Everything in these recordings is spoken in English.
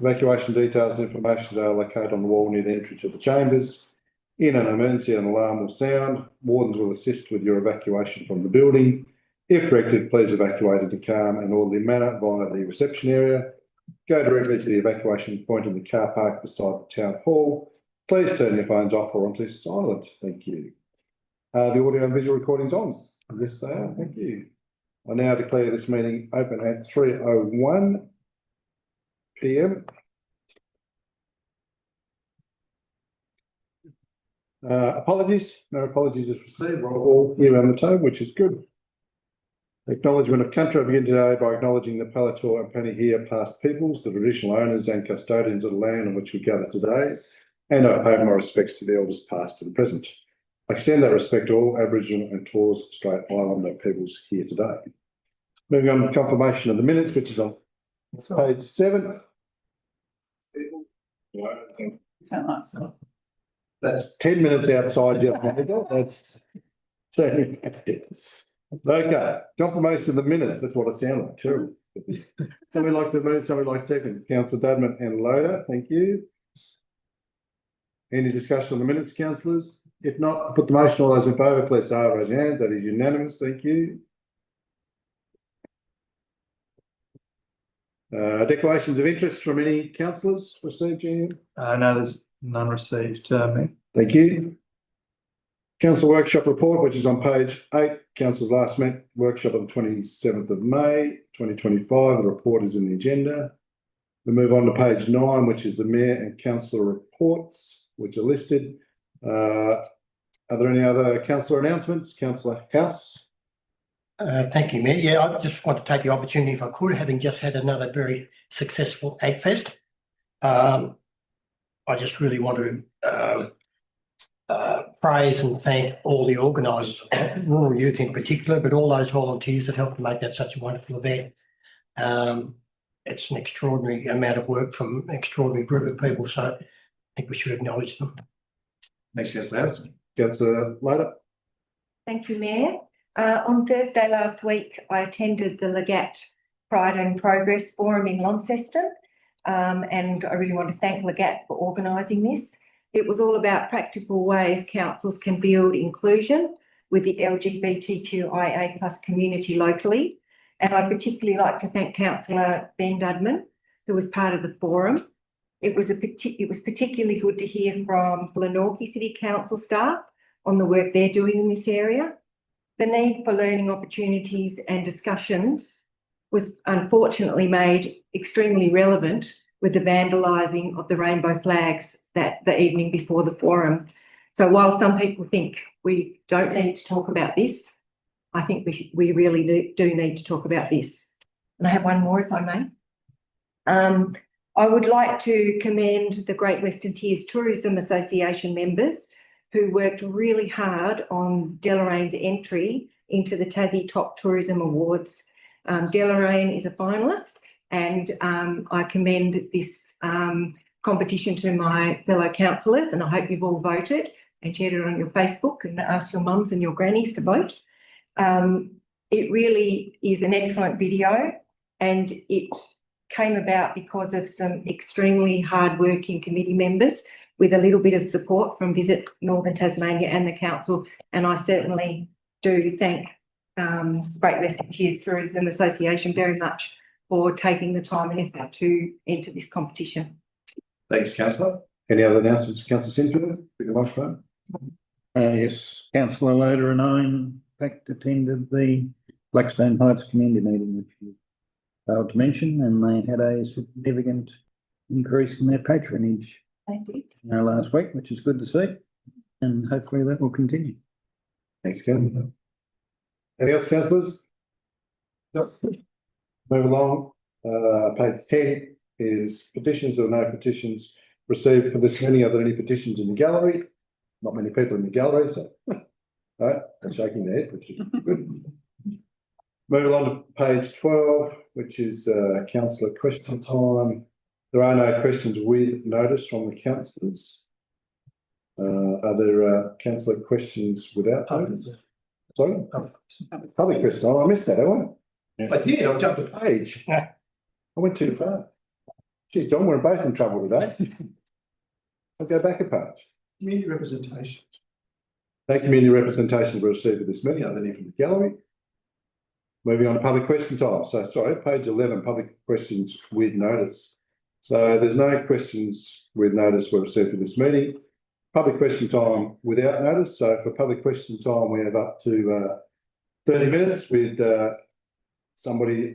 Evacuation details and information are located on the wall near the entrance of the chambers. In an emergency, an alarm will sound. Wardens will assist with your evacuation from the building. If directed, please evacuate in a calm and orderly manner via the reception area. Go directly to the evacuation point in the car park beside the town hall. Please turn your phones off or onto silent. Thank you. The audio and visual recordings on? Yes, they are. Thank you. I now declare this meeting open at 3:01 p.m. Apologies. No apologies is received. We're all here on the table, which is good. Acknowledgement of country. I begin today by acknowledging the Palator and Panihia past peoples, the traditional owners and custodians of the land on which we gather today, and I pay my respects to the elders past and present. I extend that respect to all Aboriginal and Torres Strait Islander peoples here today. Moving on to confirmation of the minutes, which is on page 7. That's 10 minutes outside your handle. That's okay. Confirmation of the minutes. That's what it sounded like. Terrible. Somebody like to move, somebody like second. Councillor Dudman and Loader. Thank you. Any discussion on the minutes, councillors? If not, put the motion. All those in favour, please say aye, raise your hands. That is unanimous. Thank you. Declarations of interest from any councillors received, Jean? No, there's none received, Mayor. Thank you. Council workshop report, which is on page 8. Council's last met workshop on the 27th of May, 2025. The report is in the agenda. We move on to page 9, which is the Mayor and Councillor reports, which are listed. Are there any other councillor announcements? Councillor House. Thank you, Mayor. Yeah, I just want to take the opportunity, if I could, having just had another very successful Ag Fest. I just really want to praise and thank all the organisers, rural youth in particular, but all those volunteers that helped to make that such a wonderful event. It's an extraordinary amount of work from an extraordinary group of people, so I think we should acknowledge them. Thanks, Councillor. Councillor Loader. Thank you, Mayor. On Thursday last week, I attended the Legat Pride and Progress Forum in Launceston, and I really want to thank Legat for organising this. It was all about practical ways councils can build inclusion with the LGBTQIA+ community locally. And I'd particularly like to thank Councillor Ben Dudman, who was part of the forum. It was particularly good to hear from Glenorchy City Council staff on the work they're doing in this area. The need for learning opportunities and discussions was unfortunately made extremely relevant with the vandalising of the rainbow flags that the evening before the forum. So while some people think we don't need to talk about this, I think we really do need to talk about this. And I have one more, if I may. I would like to commend the Great Western Tiers Tourism Association members who worked really hard on Delarane's entry into the Tassie Top Tourism Awards. Delarane is a finalist, and I commend this competition to my fellow councillors, and I hope you've all voted and shared it on your Facebook and asked your mums and your grannies to vote. It really is an excellent video, and it came about because of some extremely hard-working committee members with a little bit of support from Visit Northern Tasmania and the council, and I certainly do thank Great Western Tiers Tourism Association very much for taking the time and effort to enter this competition. Thanks, Councillor. Any other announcements, Councillor Sinfield? Pick a microphone. Yes, Councillor Loader and I, in fact, attended the Blackstone Heights community meeting, which you failed to mention, and they had a significant increase in their patronage last week, which is good to see, and hopefully that will continue. Thanks, Ken. Any else, councillors? No. Move along. Page 10 is petitions. Or no petitions received for this meeting. Are there any petitions in the gallery? Not many people in the gallery, so right, they're shaking their head, which is good. Move along to page 12, which is councillor question time. There are no questions with notice from the councillors. Are there councillor questions without notice? Sorry? Public question. Oh, I missed that, haven't I? I did. I jumped a page. I went too far. Geez, John, we're both in trouble today. I'll go back a page. Community representation. No community representation were received at this meeting, other than from the gallery. Moving on to public question time. So sorry, page 11, public questions with notice. So there's no questions with notice were received at this meeting. Public question time without notice. So for public question time, we have up to 30 minutes with somebody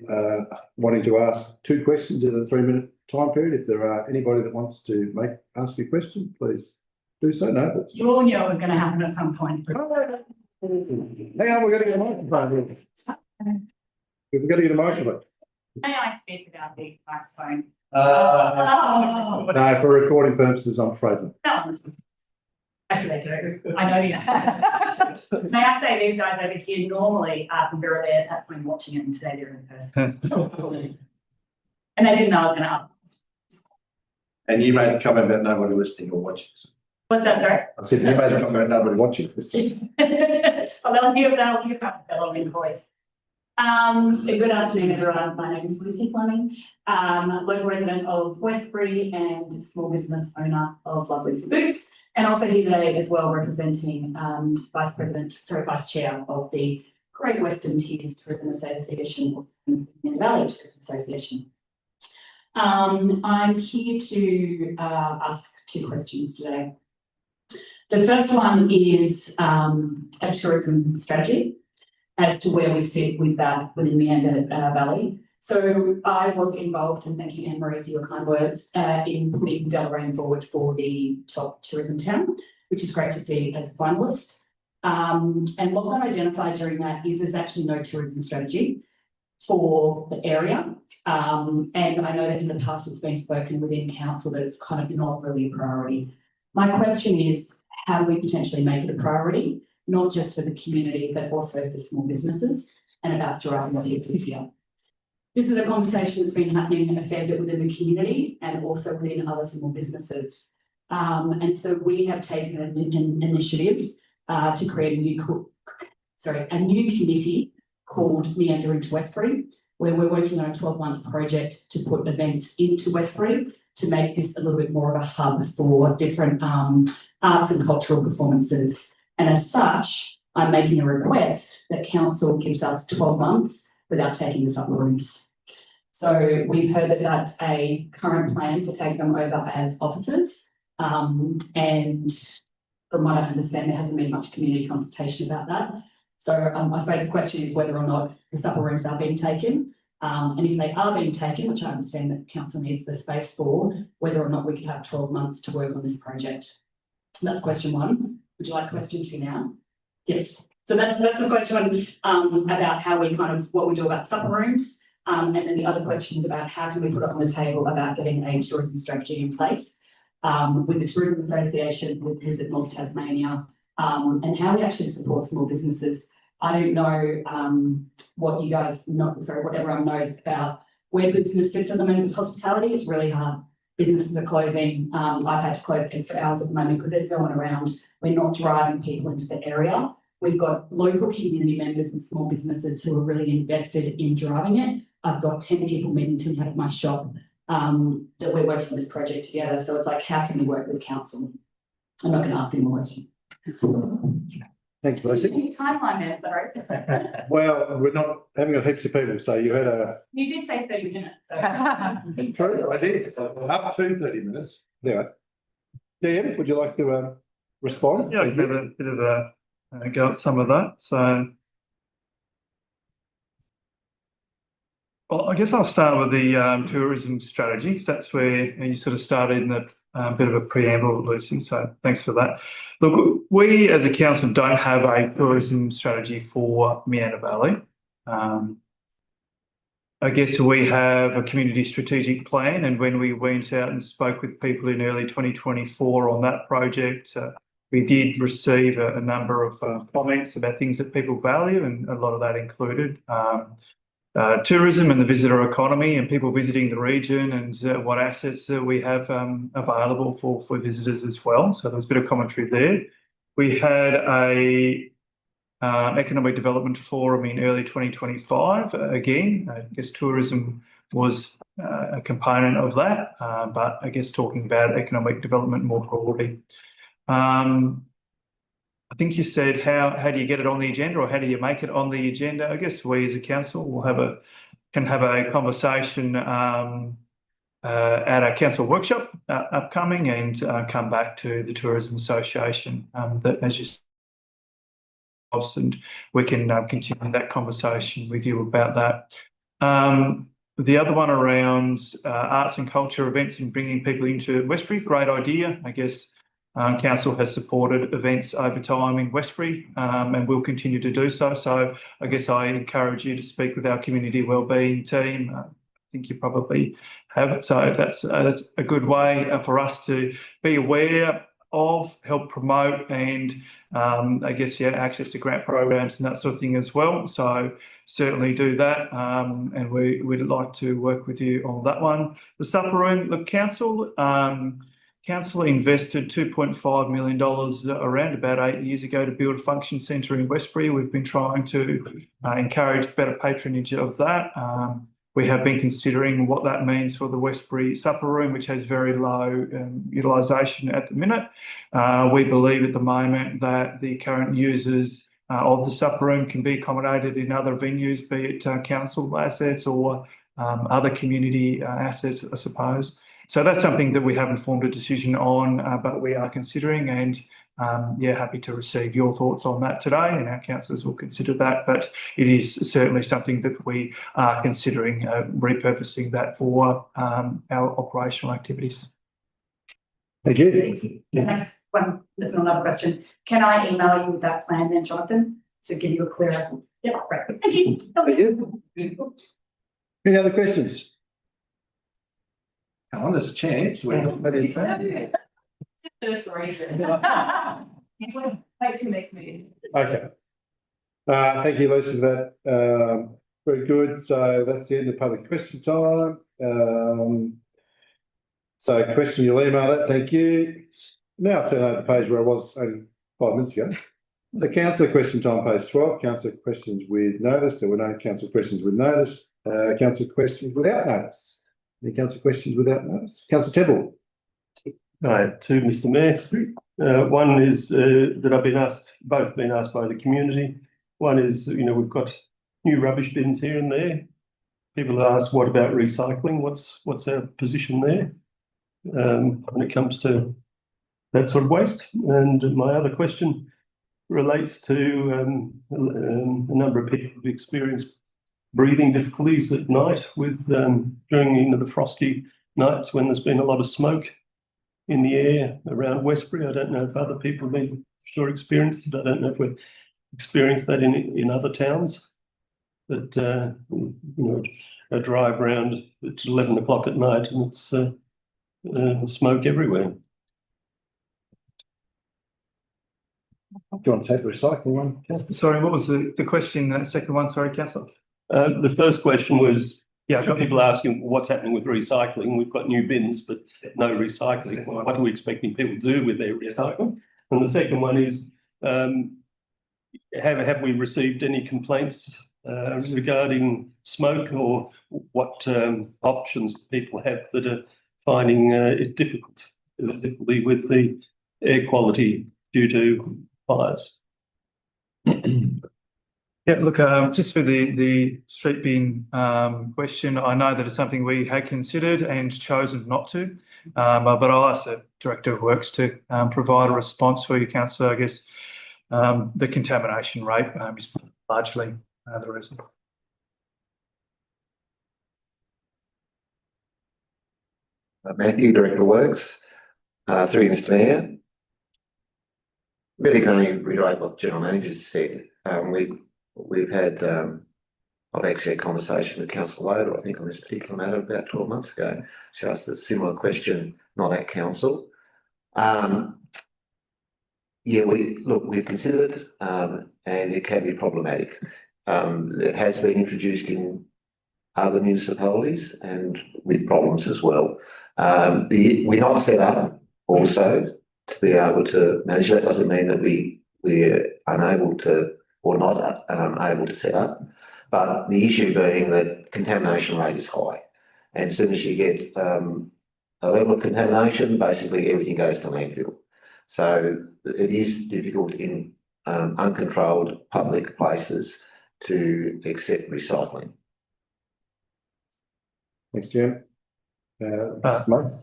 wanting to ask 2 questions in a 3-minute time period. If there are anybody that wants to ask a question, please do so. No, that's You all knew it was going to happen at some point. hang on, we've got to get a microphone. We've got to get a microphone. May I speak without the microphone? No, for recording purposes, I'm afraid not. No, actually, they do. I know you. May I say these guys over here normally are there at that point watching it, and today they're in person. And they didn't know I was going to ask. And you made a comment about nobody listening or watching. What's that, sorry? I said you made a comment about nobody watching. Well, they'll hear about the bellowing voice. So good afternoon, everyone. My name is Lucy Fleming, local resident of Westbury and small business owner of Lovely Boots, and also here today as well representing Vice Chair of the Great Western Tiers Tourism Association, or Meander Valley Tourism Association. I'm here to ask 2 questions today. The first one is a tourism strategy as to where we sit with that within Meander Valley. So I was involved, and thank you, Anne-Marie, for your kind words, in putting Deloraine forward for the top tourism town, which is great to see as a finalist. And what got identified during that is there's actually no tourism strategy for the area. And I know that in the past it's been spoken within council that it's kind of not really a priority. My question is, how do we potentially make it a priority, not just for the community, but also for small businesses and about driving what you here? This is a conversation that's been happening a fair bit within the community and also within other small businesses. And so we have taken an initiative to create a new committee called Meander into Westbury, where we're working on a 12-month project to put events into Westbury to make this a little bit more of a hub for different arts and cultural performances. And as such, I'm making a request that council gives us 12 months without taking this up rooms. So we've heard that that's a current plan to take them over as officers. And from what I understand, there hasn't been much community consultation about that. So I suppose the question is whether or not the supper rooms are being taken. And if they are being taken, which I understand that council needs the space for, whether or not we could have 12 months to work on this project. That's question 1. Would you like question 2 now? Yes. So that's the question about how we what we do about supper rooms. And then the other question is about how can we put it on the table about getting a tourism strategy in place with the Tourism Association, with Visit North Tasmania, and how we actually support small businesses. I don't know what everyone knows about where business sits at the moment with hospitality. It's really hard. Businesses are closing. I've had to close extra hours at the moment because there's no one around. We're not driving people into the area. We've got local community members and small businesses who are really invested in driving it. I've got 10 people meeting tonight at my shop that we're working on this project together. So it's like, how can we work with council? I'm not going to ask any more questions. Thanks, Lucy. Timeline there, sorry. Well, we're not having got heaps of people, so you had a... You did say 30 minutes. So. True, I did. Up to 30 minutes. Anyway. Dan, would you like to respond? Yeah, I can have a bit of a go at some of that. So, well, I guess I'll start with the tourism strategy, because that's where you sort of started in a bit of a preamble, Lucy, so thanks for that. Look, we as a council don't have a tourism strategy for Meander Valley. I guess we have a community strategic plan, and when we went out and spoke with people in early 2024 on that project, we did receive a number of comments about things that people value, and a lot of that included tourism and the visitor economy and people visiting the region, and what assets we have available for visitors as well. So there was a bit of commentary there. We had a economic development forum in early 2025. Again, I guess tourism was a component of that, but I guess talking about economic development more broadly. I think you said how do you get it on the agenda, or how do you make it on the agenda? I guess we as a council will can have a conversation at our council workshop upcoming, and come back to the Tourism Association that, as you said, and we can continue that conversation with you about that. The other one around arts and culture events and bringing people into Westbury, great idea. I guess council has supported events over time in Westbury, and will continue to do so. So I guess I encourage you to speak with our community wellbeing team. I think you probably have it. So that's a good way for us to be aware of, help promote, and I guess access to grant programs and that sort of thing as well. So certainly do that, and we'd like to work with you on that one. The supper room, the council invested $2.5 million around about 8 years ago to build a function centre in Westbury. We've been trying to encourage better patronage of that. We have been considering what that means for the Westbury supper room, which has very low utilisation at the minute. We believe at the moment that the current users of the supper room can be accommodated in other venues, be it council assets or other community assets, I suppose. So that's something that we haven't formed a decision on, but we are considering, and happy to receive your thoughts on that today, and our councillors will consider that. But it is certainly something that we are considering repurposing that for our operational activities. Thank you. The next one, that's another question. Can I email you with that plan then, Jonathan, to give you a clearer? Yep, right. Thank you. Thank you. Any other questions? Come on, there's a chance. First reason. Wait till next meeting. Okay. Thank you, Lisa, for that. Very good. So that's the end of public question time. So question, you'll email that. Thank you. Now I'll turn over the page where I was only 5 minutes ago. The council question time, page 12. Council questions with notice. There were no council questions with notice. Council questions without notice. Any council questions without notice? Council Temple. To Mr. Mayor. One is that I've been asked, both been asked by the community. One is, we've got new rubbish bins here and there. People ask, what about recycling? What's our position there when it comes to that sort of waste? And my other question relates to a number of people who've experienced breathing difficulties at night with during the frosty nights when there's been a lot of smoke in the air around Westbury. I don't know if other people have been experienced it. I don't know if we've experienced that in other towns. But a drive round at 11 o'clock at night and it's smoke everywhere. Do you want to take the recycling one? Sorry, what was the question? The second one, sorry, councillor. The first question was, people asking what's happening with recycling. We've got new bins, but no recycling. What are we expecting people to do with their recycling? And the second one is, have we received any complaints regarding smoke, or what options people have that are finding it difficulty with the air quality due to fires? Yeah, look, just for the street bin question, I know that it's something we had considered and chosen not to, but I'll ask the Director of Works to provide a response for you, Councillor. I guess the contamination rate is largely the reason. Matthew, Director of Works, through you, Mr. Mayor. Really can only reiterate what the General Manager said. We've had, I've actually had a conversation with Councillor Loader, I think, on this particular matter about 12 months ago. She asked a similar question, not at council. We've considered it, and it can be problematic. It has been introduced in other municipalities and with problems as well. We're not set up also to be able to manage that. Doesn't mean that we're unable to or not able to set up, but the issue being that contamination rate is high. And as soon as you get a level of contamination, basically everything goes to landfill. So it is difficult in uncontrolled public places to accept recycling. Thanks, Jim. Smoke.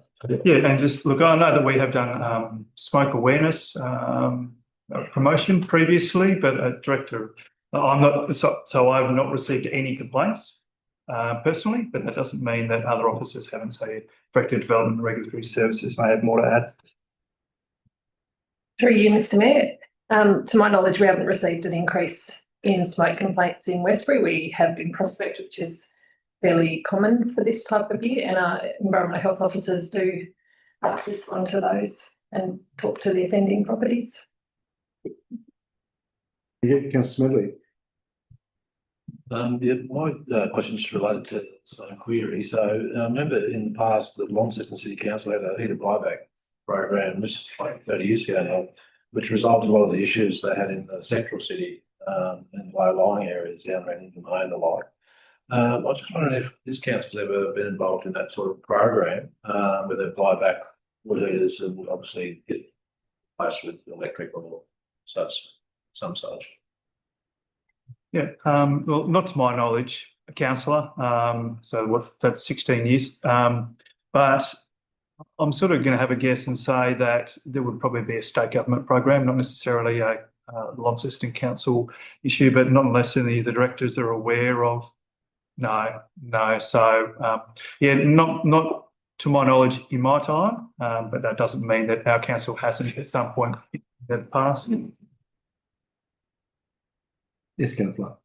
Yeah, and just look, I know that we have done smoke awareness promotion previously, but Director, I'm not, so I've not received any complaints personally, but that doesn't mean that other officers haven't. Say, Director of Development and Regulatory Services may have more to add. Through you, Mr. Mayor. To my knowledge, we haven't received an increase in smoke complaints in Westbury. We have in Prospect, which is fairly common for this type of year, and our environmental health officers do respond to those and talk to the offending properties. Yeah, Councillor Smedley. Yeah, my question's related to the same query. So I remember in the past that Launceston City Council had a heated buyback program, this is like 30 years ago now, which resolved a lot of the issues they had in the central city and low-lying areas down around Invermay and the like. I was just wondering if this council's ever been involved in that sort of program where they buy back wood heaters and obviously get replaced with electric or some such. Yeah, well, not to my knowledge, councillor. So that's 16 years. But I'm sort of going to have a guess and say that there would probably be a state government program, not necessarily a Launceston Council issue, but not unless any of the directors are aware of. No. So yeah, not to my knowledge in my time, but that doesn't mean that our council hasn't at some point in the past. Yes, Councillor.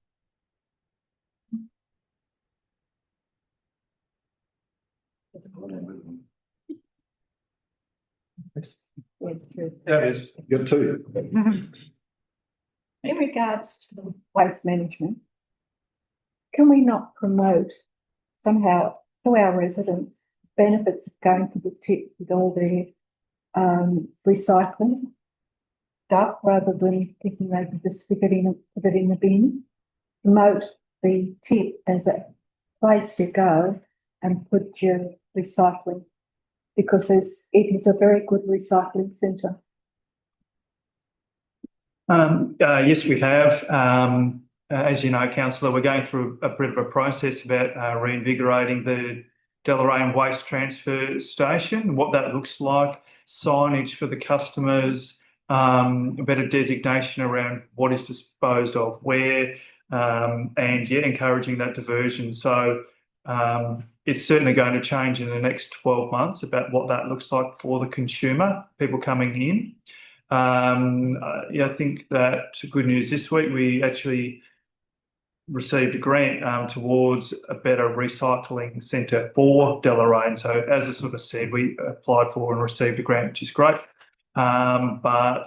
Yes, you got two. In regards to the waste management, can we not promote somehow to our residents benefits of going to the tip with all their recycling stuff rather than thinking they could just stick it in, put it in the bin? Promote the tip as a place to go and put your recycling, because it is a very good recycling centre. Yes, we have. As you know, councillor, we're going through a bit of a process about reinvigorating the Deloraine Waste Transfer Station, what that looks like, signage for the customers, a better designation around what is disposed of where, and yeah, encouraging that diversion. So it's certainly going to change in the next 12 months about what that looks like for the consumer, people coming in. Yeah, I think that good news this week, we actually received a grant towards a better recycling centre for Deloraine. So as I sort of said, we applied for and received a grant, which is great. But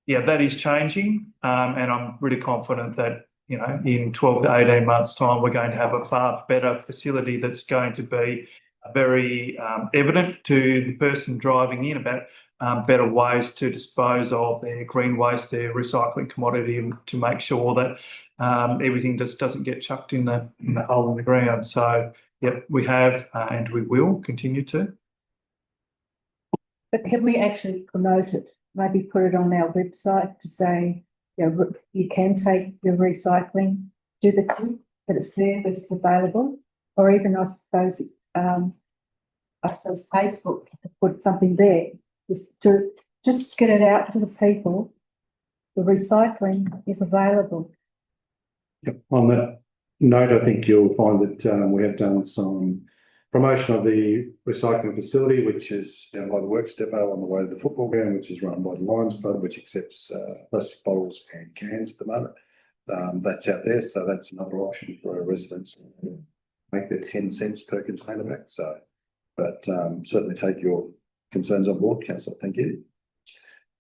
yeah, that is changing, and I'm really confident that, you know, in 12 to 18 months' time, we're going to have a far better facility that's going to be very evident to the person driving in about better ways to dispose of their green waste, their recycling commodity, and to make sure that everything just doesn't get chucked in the hole in the ground. So yeah, we have and we will continue to. But can we actually promote it? Maybe put it on our website to say, you know, you can take your recycling to the tip, but it's there, that it's available. Or even, I suppose Facebook to put something there to just get it out to the people. The recycling is available. Yep. On that note, I think you'll find that we have done some promotion of the recycling facility, which is down by the Works Depot on the way to the football ground, which is run by the Lions Club, which accepts plastic bottles and cans at the moment. That's out there, so that's another option for our residents to make their 10 cents per container back. So, but certainly take your concerns on board, Councillor. Thank you.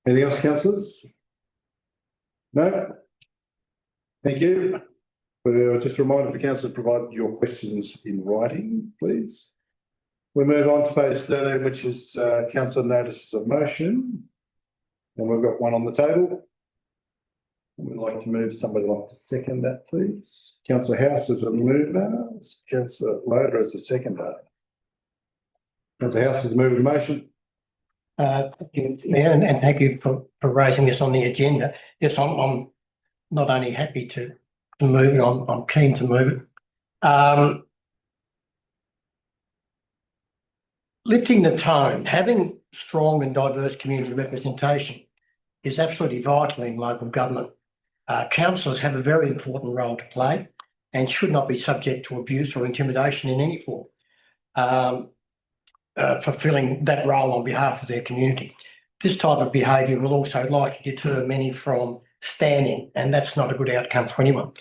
Anything else, councillors? No? Thank you. Just a reminder for council to provide your questions in writing, please. We move on to phase 13, which is council notices of motion. And we've got one on the table. We'd like to move, somebody like to second that, please. Councillor House as a mover, Councillor Loader as a seconder. Councillor House has moved the motion. Thank you, Mayor, and thank you for raising this on the agenda. Yes, I'm not only happy to move it, I'm keen to move it. Lifting the tone, having strong and diverse community representation is absolutely vital in local government. Councillors have a very important role to play and should not be subject to abuse or intimidation in any form, fulfilling that role on behalf of their community. This type of behaviour will also likely deter many from standing, and that's not a good outcome for anyone.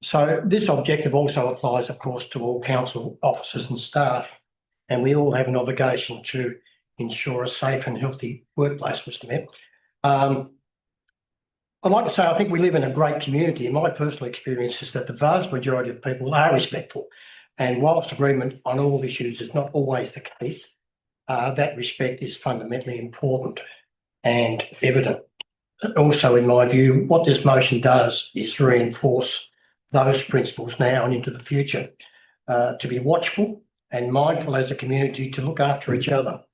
So this objective also applies, of course, to all council officers and staff, and we all have an obligation to ensure a safe and healthy workplace, Mr. Mayor. I'd like to say I think we live in a great community, and my personal experience is that the vast majority of people are respectful. And whilst agreement on all issues is not always the case, that respect is fundamentally important and evident. Also, in my view, what this motion does is reinforce those principles now and into the future, to be watchful and mindful as a community, to look after each other,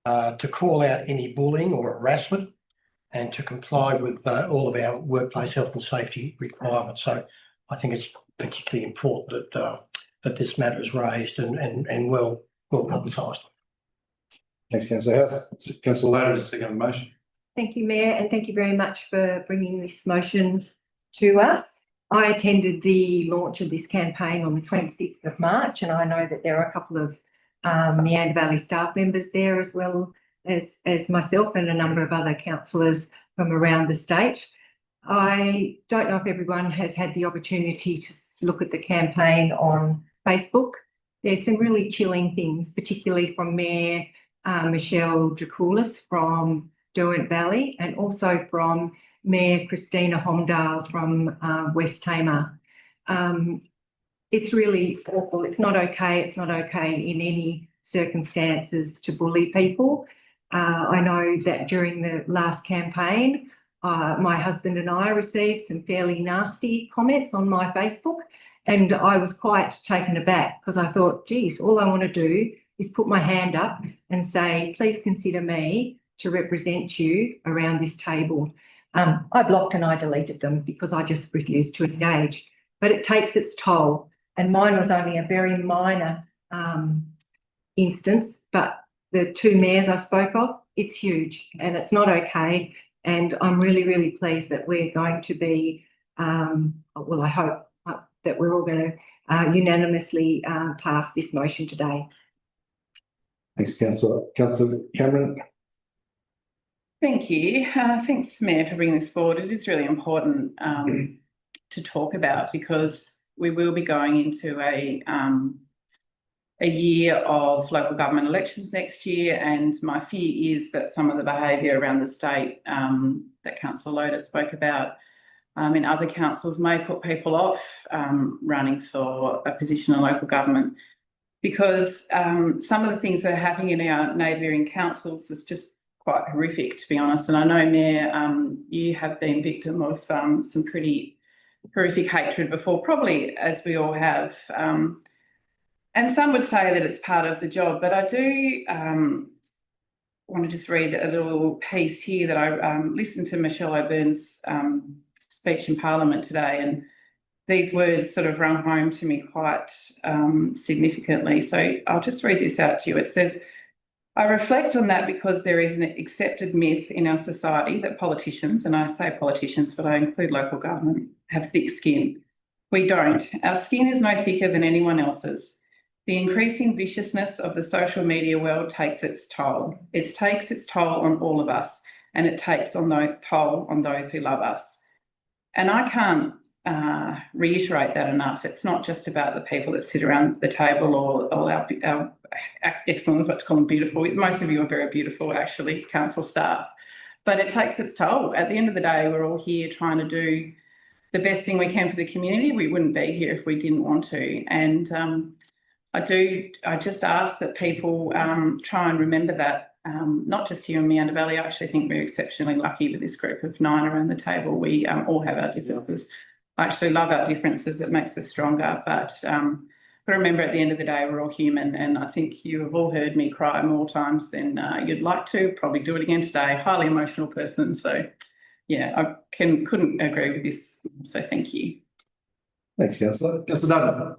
to call out any bullying or harassment, and to comply with all of our workplace health and safety requirements. So I think it's particularly important that this matter is raised and well publicised. Thanks, Councillor House. Councillor Laird is second motion. Thank you, Mayor, and thank you very much for bringing this motion to us. I attended the launch of this campaign on the 26th of March, and I know that there are a couple of Meander Valley staff members there, as well as myself and a number of other councillors from around the state. I don't know if everyone has had the opportunity to look at the campaign on Facebook. There's some really chilling things, particularly from Mayor Michelle Dracoulis from Derwent Valley, and also from Mayor Christina Homdale from West Tamar. It's really awful. It's not okay. It's not okay in any circumstances to bully people. I know that during the last campaign, my husband and I received some fairly nasty comments on my Facebook, and I was quite taken aback because I thought, geez, all I want to do is put my hand up and say, please consider me to represent you around this table. I blocked and I deleted them because I just refused to engage, but it takes its toll. And mine was only a very minor instance, but the two mayors I spoke of, it's huge and it's not okay. And I'm really, really pleased that we're going to be, well, I hope that we're all going to unanimously pass this motion today. Thanks, Councillor. Councillor Cameron. Thank you. Thanks, Mayor, for bringing this forward. It is really important to talk about because we will be going into a year of local government elections next year, and my fear is that some of the behaviour around the state that Councillor Loader spoke about in other councils may put people off running for a position in local government, because some of the things that are happening in our neighbouring councils is just quite horrific, to be honest. And I know, Mayor, you have been victim of some pretty horrific hatred before, probably as we all have. And some would say that it's part of the job, but I do want to just read a little piece here that I listened to Michelle O'Byrne's speech in Parliament today, and these words sort of rung home to me quite significantly. So I'll just read this out to you. It says, I reflect on that because there is an accepted myth in our society that politicians, and I say politicians, but I include local government, have thick skin. We don't. Our skin is no thicker than anyone else's. The increasing viciousness of the social media world takes its toll. It takes its toll on all of us, and it takes toll on those who love us. And I can't reiterate that enough. It's not just about the people that sit around the table or our excellent, I was about to call them beautiful. Most of you are very beautiful, actually, council staff. But it takes its toll. At the end of the day, we're all here trying to do the best thing we can for the community. We wouldn't be here if we didn't want to. And I just ask that people try and remember that, not just here in Meander Valley. I actually think we're exceptionally lucky with this group of 9 around the table. We all have our differences. I actually love our differences. It makes us stronger. But But remember, at the end of the day, we're all human, and I think you have all heard me cry more times than you'd like to. Probably do it again today. Highly emotional person, so yeah, I couldn't agree with this. So thank you. Thanks, Councillor. Councillor Dutton.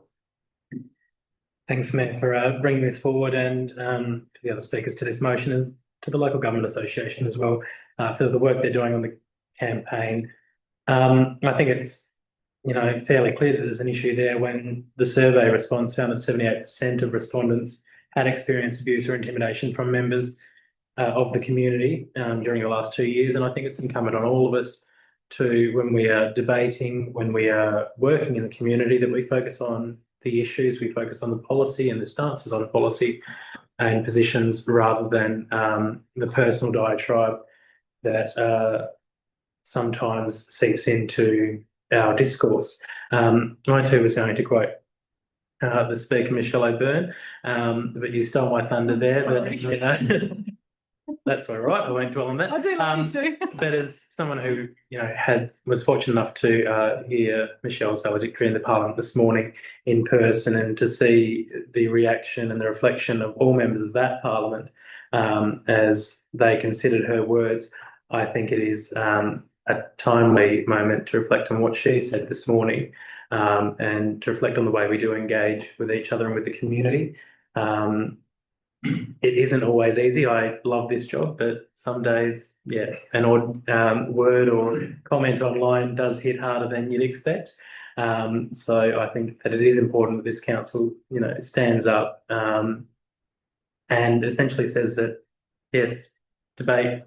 Thanks, Mayor, for bringing this forward, and to the other speakers to this motion, is to the Local Government Association as well, for the work they're doing on the campaign. I think it's, you know, fairly clear that there's an issue there when the survey response found that 78% of respondents had experienced abuse or intimidation from members of the community during the last 2 years. And I think it's incumbent on all of us to, when we are debating, when we are working in the community, that we focus on the issues, we focus on the policy and the stances on policy and positions, rather than the personal diatribe that sometimes seeps into our discourse. I too was going to quote the speaker, Michelle O'Byrne, but you stole my thunder there. But, you know, that's all right. I won't dwell on that. I do like you too. But as someone who, you know, was fortunate enough to hear Michelle's valedictory in the Parliament this morning in person, and to see the reaction and the reflection of all members of that Parliament as they considered her words, I think it is a timely moment to reflect on what she said this morning, and to reflect on the way we do engage with each other and with the community. It isn't always easy. I love this job, but some days, yeah, an odd word or comment online does hit harder than you'd expect. So I think that it is important that this council, you know, stands up and essentially says that, yes, debate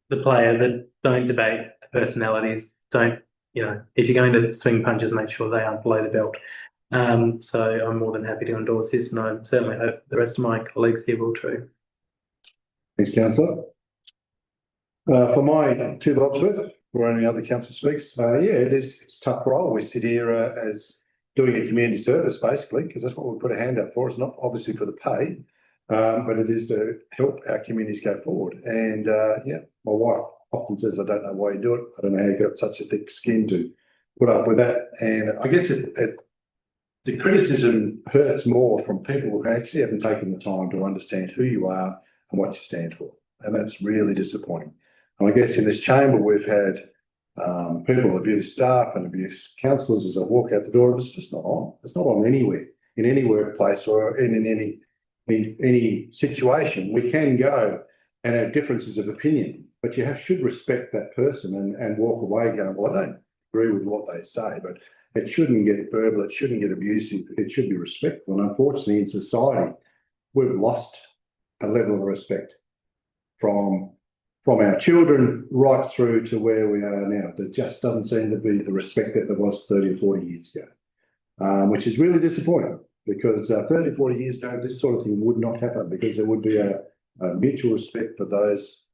the player, but don't debate the personalities. Don't, you know, if you're going to swing punches, make sure they aren't below the belt. So I'm more than happy to endorse this, and I certainly hope the rest of my colleagues here will too. Thanks, Councillor. For my 2 blocks worth, or any other council speaks, it's a tough role. We sit here as doing a community service, basically, because that's what we put a hand up for. It's not obviously for the pay, but it is to help our communities go forward. And my wife often says, I don't know why you do it. I don't know how you got such a thick skin to put up with that. And I guess the criticism hurts more from people who actually haven't taken the time to understand who you are and what you stand for. And that's really disappointing. And I guess in this chamber, we've had people abuse staff and abuse councillors as I walk out the door. It's just not on. It's not on anywhere, in any workplace or in any situation. We can go and have differences of opinion, but you should respect that person and walk away going, well, I don't agree with what they say, but it shouldn't get verbal, it shouldn't get abusive, it should be respectful. And unfortunately in society, we've lost a level of respect from our children right through to where we are now. There just doesn't seem to be the respect that there was 30 or 40 years ago, which is really disappointing, because 30 or 40 years ago, this sort of thing would not happen, because there would be a mutual respect for those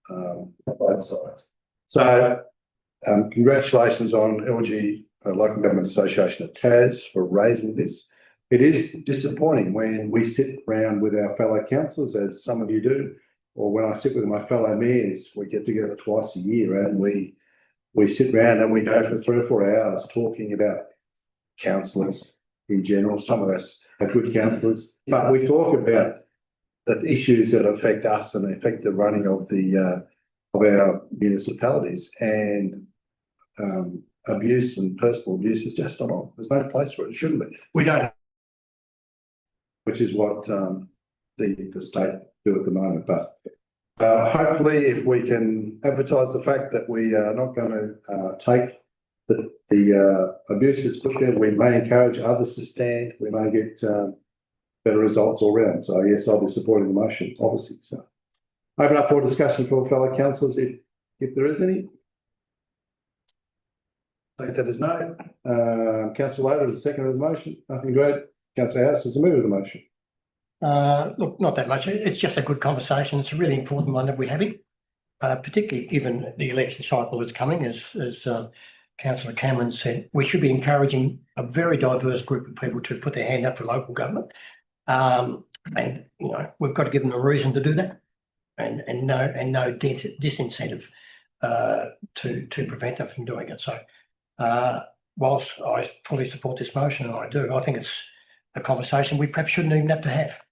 both sides. So congratulations on LG Local Government Association of Tas for raising this. It is disappointing when we sit around with our fellow councillors, as some of you do, or when I sit with my fellow mayors. We get together twice a year and we sit around and we go for 3 or 4 hours talking about councillors in general. Some of us are good councillors, but we talk about the issues that affect us and affect the running of our municipalities, and abuse and personal abuse is just not on. There's no place for it. It shouldn't be. We don't, which is what the state do at the moment. But hopefully, if we can advertise the fact that we are not going to take the abuse that's put there, we may encourage others to stand. We may get better results all round. So yes, I'll be supporting the motion, obviously. So open up for discussion for fellow councillors, if there is any. Take that as no. Councillor Loader is the second of the motion. Nothing great. Councillor House is the mover of the motion. Look, not that much. It's just a good conversation. It's a really important one that we're having, particularly given the election cycle that's coming. As Councillor Cameron said, we should be encouraging a very diverse group of people to put their hand up for local government. And you know, we've got to give them a reason to do that, and no disincentive to prevent them from doing it. So whilst I fully support this motion, and I do, I think it's a conversation we perhaps shouldn't even have to have.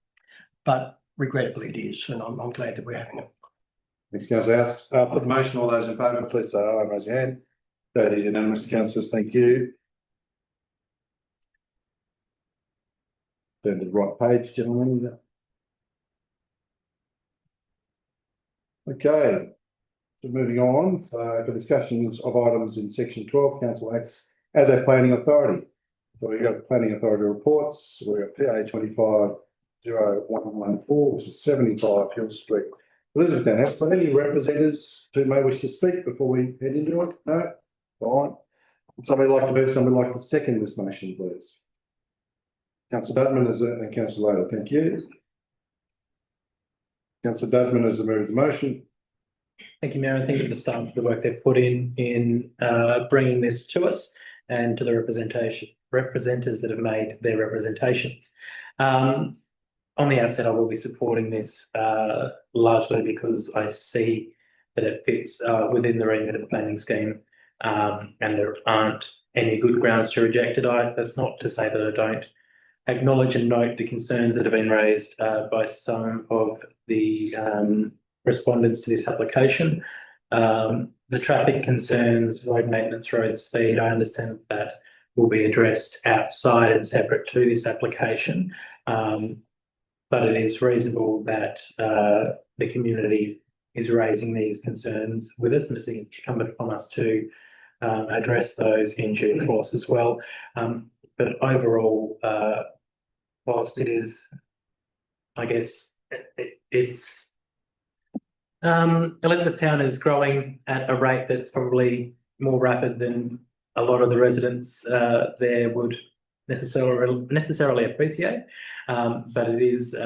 But regrettably it is, and I'm glad that we're having it. Thanks, councillor House. Put the motion, all those in favour, please say aye, raise your hand. That is unanimous, councillors, thank you. Turn to the right page, gentlemen. Okay, so moving on, for discussions of items in section 12, council acts as a planning authority. So we've got planning authority reports, we've got PA 25-0114, which is 75 Hill Street. Elizabeth, have got any representatives who may wish to speak before we head into it? No? Fine. Would somebody like to move, somebody like to second this motion, please? Councillor Dudman and Councillor Loader, thank you. Councillor Dudman has moved the motion. Thank you, Mayor, and thank you to the staff for the work they've put in bringing this to us and to the representatives that have made their representations. On the outset, I will be supporting this largely because I see that it fits within the remit of the planning scheme, and there aren't any good grounds to reject it. That's not to say that I don't acknowledge and note the concerns that have been raised by some of the respondents to this application. The traffic concerns, road maintenance, road speed, I understand that will be addressed outside and separate to this application. But it is reasonable that the community is raising these concerns with us, and it's incumbent upon us to address those in due course as well. But overall, whilst it is, I guess, it's Elizabethtown is growing at a rate that's probably more rapid than a lot of the residents there would necessarily appreciate. But it is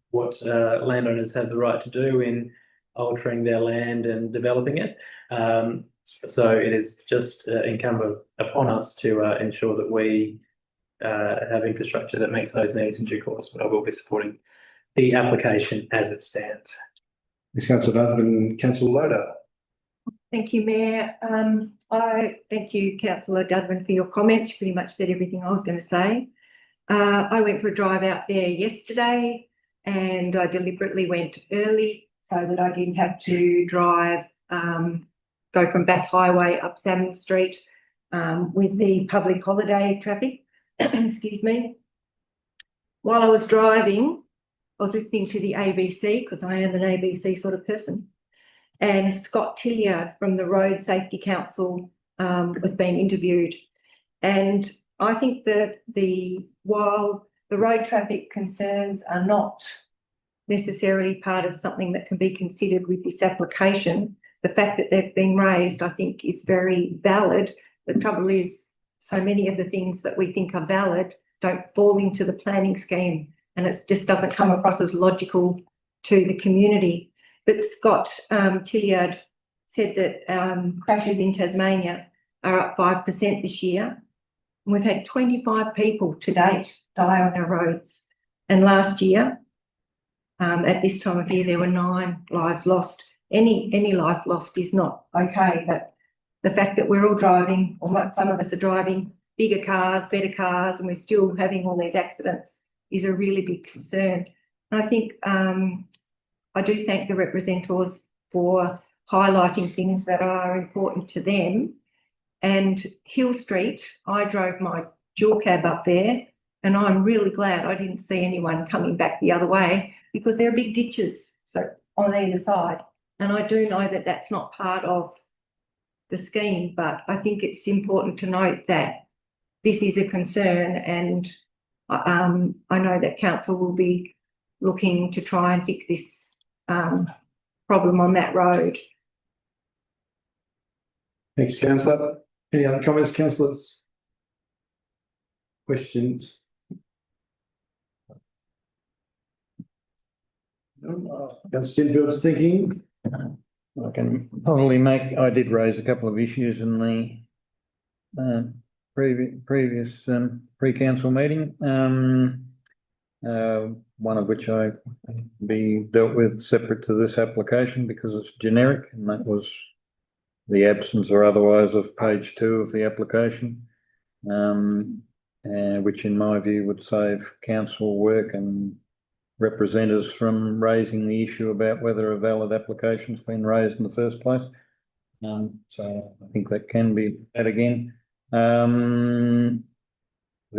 what landowners have the right to do in altering their land and developing it. So it is just incumbent upon us to ensure that we have infrastructure that meets those needs in due course. But I will be supporting the application as it stands. Thanks, Councillor Dudman. Councillor Loader. Thank you, Mayor. I thank you, Councillor Dudman, for your comments. You pretty much said everything I was going to say. I went for a drive out there yesterday, and I deliberately went early so that I didn't have to drive, go from Bass Highway up Samuel Street with the public holiday traffic. Excuse me. While I was driving, I was listening to the ABC because I am an ABC sort of person. And Scott Tilliard from the Road Safety Council was being interviewed. And I think that while the road traffic concerns are not necessarily part of something that can be considered with this application, the fact that they've been raised, I think, is very valid. The trouble is, so many of the things that we think are valid don't fall into the planning scheme, and it just doesn't come across as logical to the community. But Scott Tilliard said that crashes in Tasmania are up 5% this year. And we've had 25 people to date die on our roads. And last year, at this time of year, there were 9 lives lost. Any life lost is not okay, but the fact that we're all driving, or some of us are driving bigger cars, better cars, and we're still having all these accidents is a really big concern. And I think I do thank the representatives for highlighting things that are important to them. And Hill Street, I drove my dual cab up there, and I'm really glad I didn't see anyone coming back the other way because there are big ditches on either side. And I do know that that's not part of the scheme, but I think it's important to note that this is a concern, and I know that council will be looking to try and fix this problem on that road. Thanks, Councillor. Any other comments, councillors? Questions? Councillor Sinfield's thinking. I can probably I did raise a couple of issues in the previous pre-council meeting. One of which I be dealt with separate to this application because it's generic, and that was the absence or otherwise of page 2 of the application. which in my view would save council work and representatives from raising the issue about whether a valid application's been raised in the first place. So I think that can be that again. The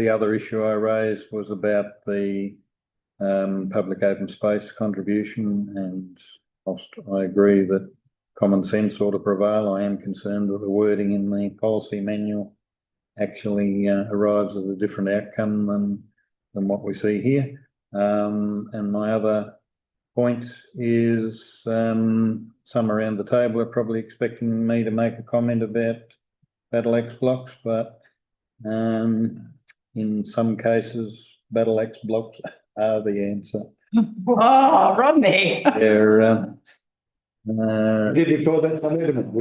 other issue I raised was about the public open space contribution, and whilst I agree that common sense ought to prevail, I am concerned that the wording in the policy manual actually arrives at a different outcome than what we see here. And my other point is some around the table are probably expecting me to make a comment about Battle Axe blocks, but in some cases, Battle Axe blocks are the answer. Oh, Rodney. They're Did you call that some element?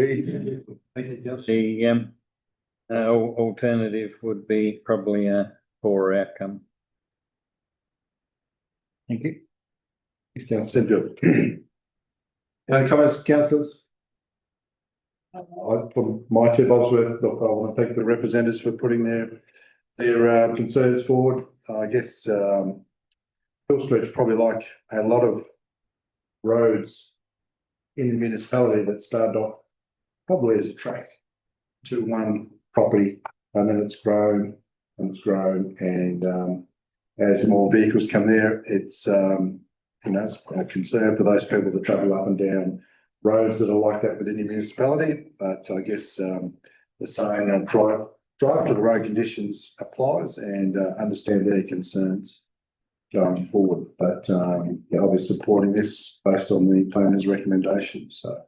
the alternative would be probably a poor outcome. Thank you. Thanks, Councillor St. Any comments, councillors? I put my 2 bobs worth. Look, I want to thank the representatives for putting their concerns forward. I guess Hill Street's probably like a lot of roads in the municipality that started off probably as a track to one property, and then it's grown and it's grown, and as more vehicles come there, it's it's a concern for those people that travel up and down roads that are like that within your municipality. But I guess the saying drive to the road conditions applies, and understand their concerns going forward. But I'll be supporting this based on the planner's recommendations. So,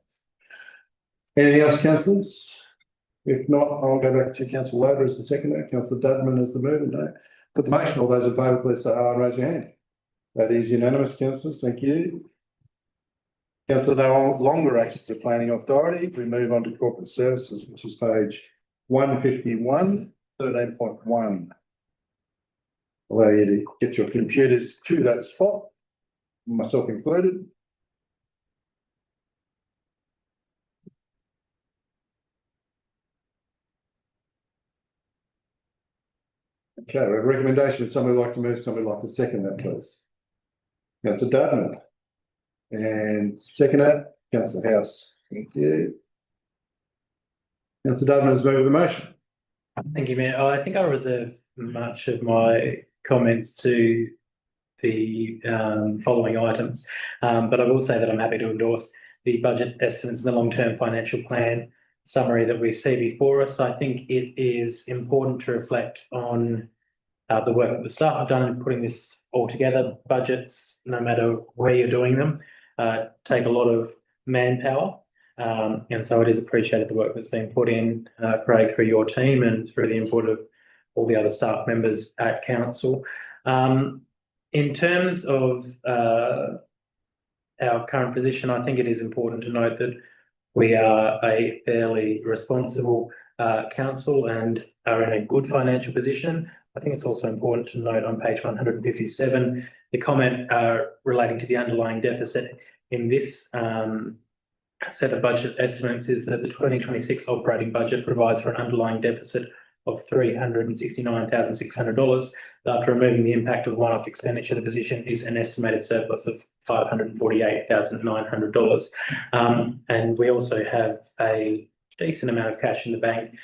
anything else, councillors? If not, I'll go back to Councillor Loder as the seconder, Councillor Dudman as the mover. No. Put the motion. All those in favour, please say aye and raise your hand. That is unanimous, councillors. Thank you. Council no longer acts as a planning authority. We move on to corporate services, which is page 151, 13.1. Allow you to get your computers to that spot, myself included. Okay, we have a recommendation. Would somebody like to move, somebody like to second that, please? Councillor Dudman. And seconder, Councillor House. Thank you. Councillor Dudman has moved the motion. Thank you, Mayor. I think I reserve much of my comments to the following items, but I will say that I'm happy to endorse the budget estimates and the long-term financial plan summary that we see before us. I think it is important to reflect on the work that the staff have done in putting this all together. Budgets, no matter where you're doing them, take a lot of manpower. And so it is appreciated the work that's been put in, Craig, through your team and through the input of all the other staff members at council. In terms of our current position, I think it is important to note that we are a fairly responsible council and are in a good financial position. I think it's also important to note on page 157, the comment relating to the underlying deficit in this set of budget estimates is that the 2026 operating budget provides for an underlying deficit of $369,600. After removing the impact of one-off expenditure, the position is an estimated surplus of $548,900. And we also have a decent amount of cash in the bank,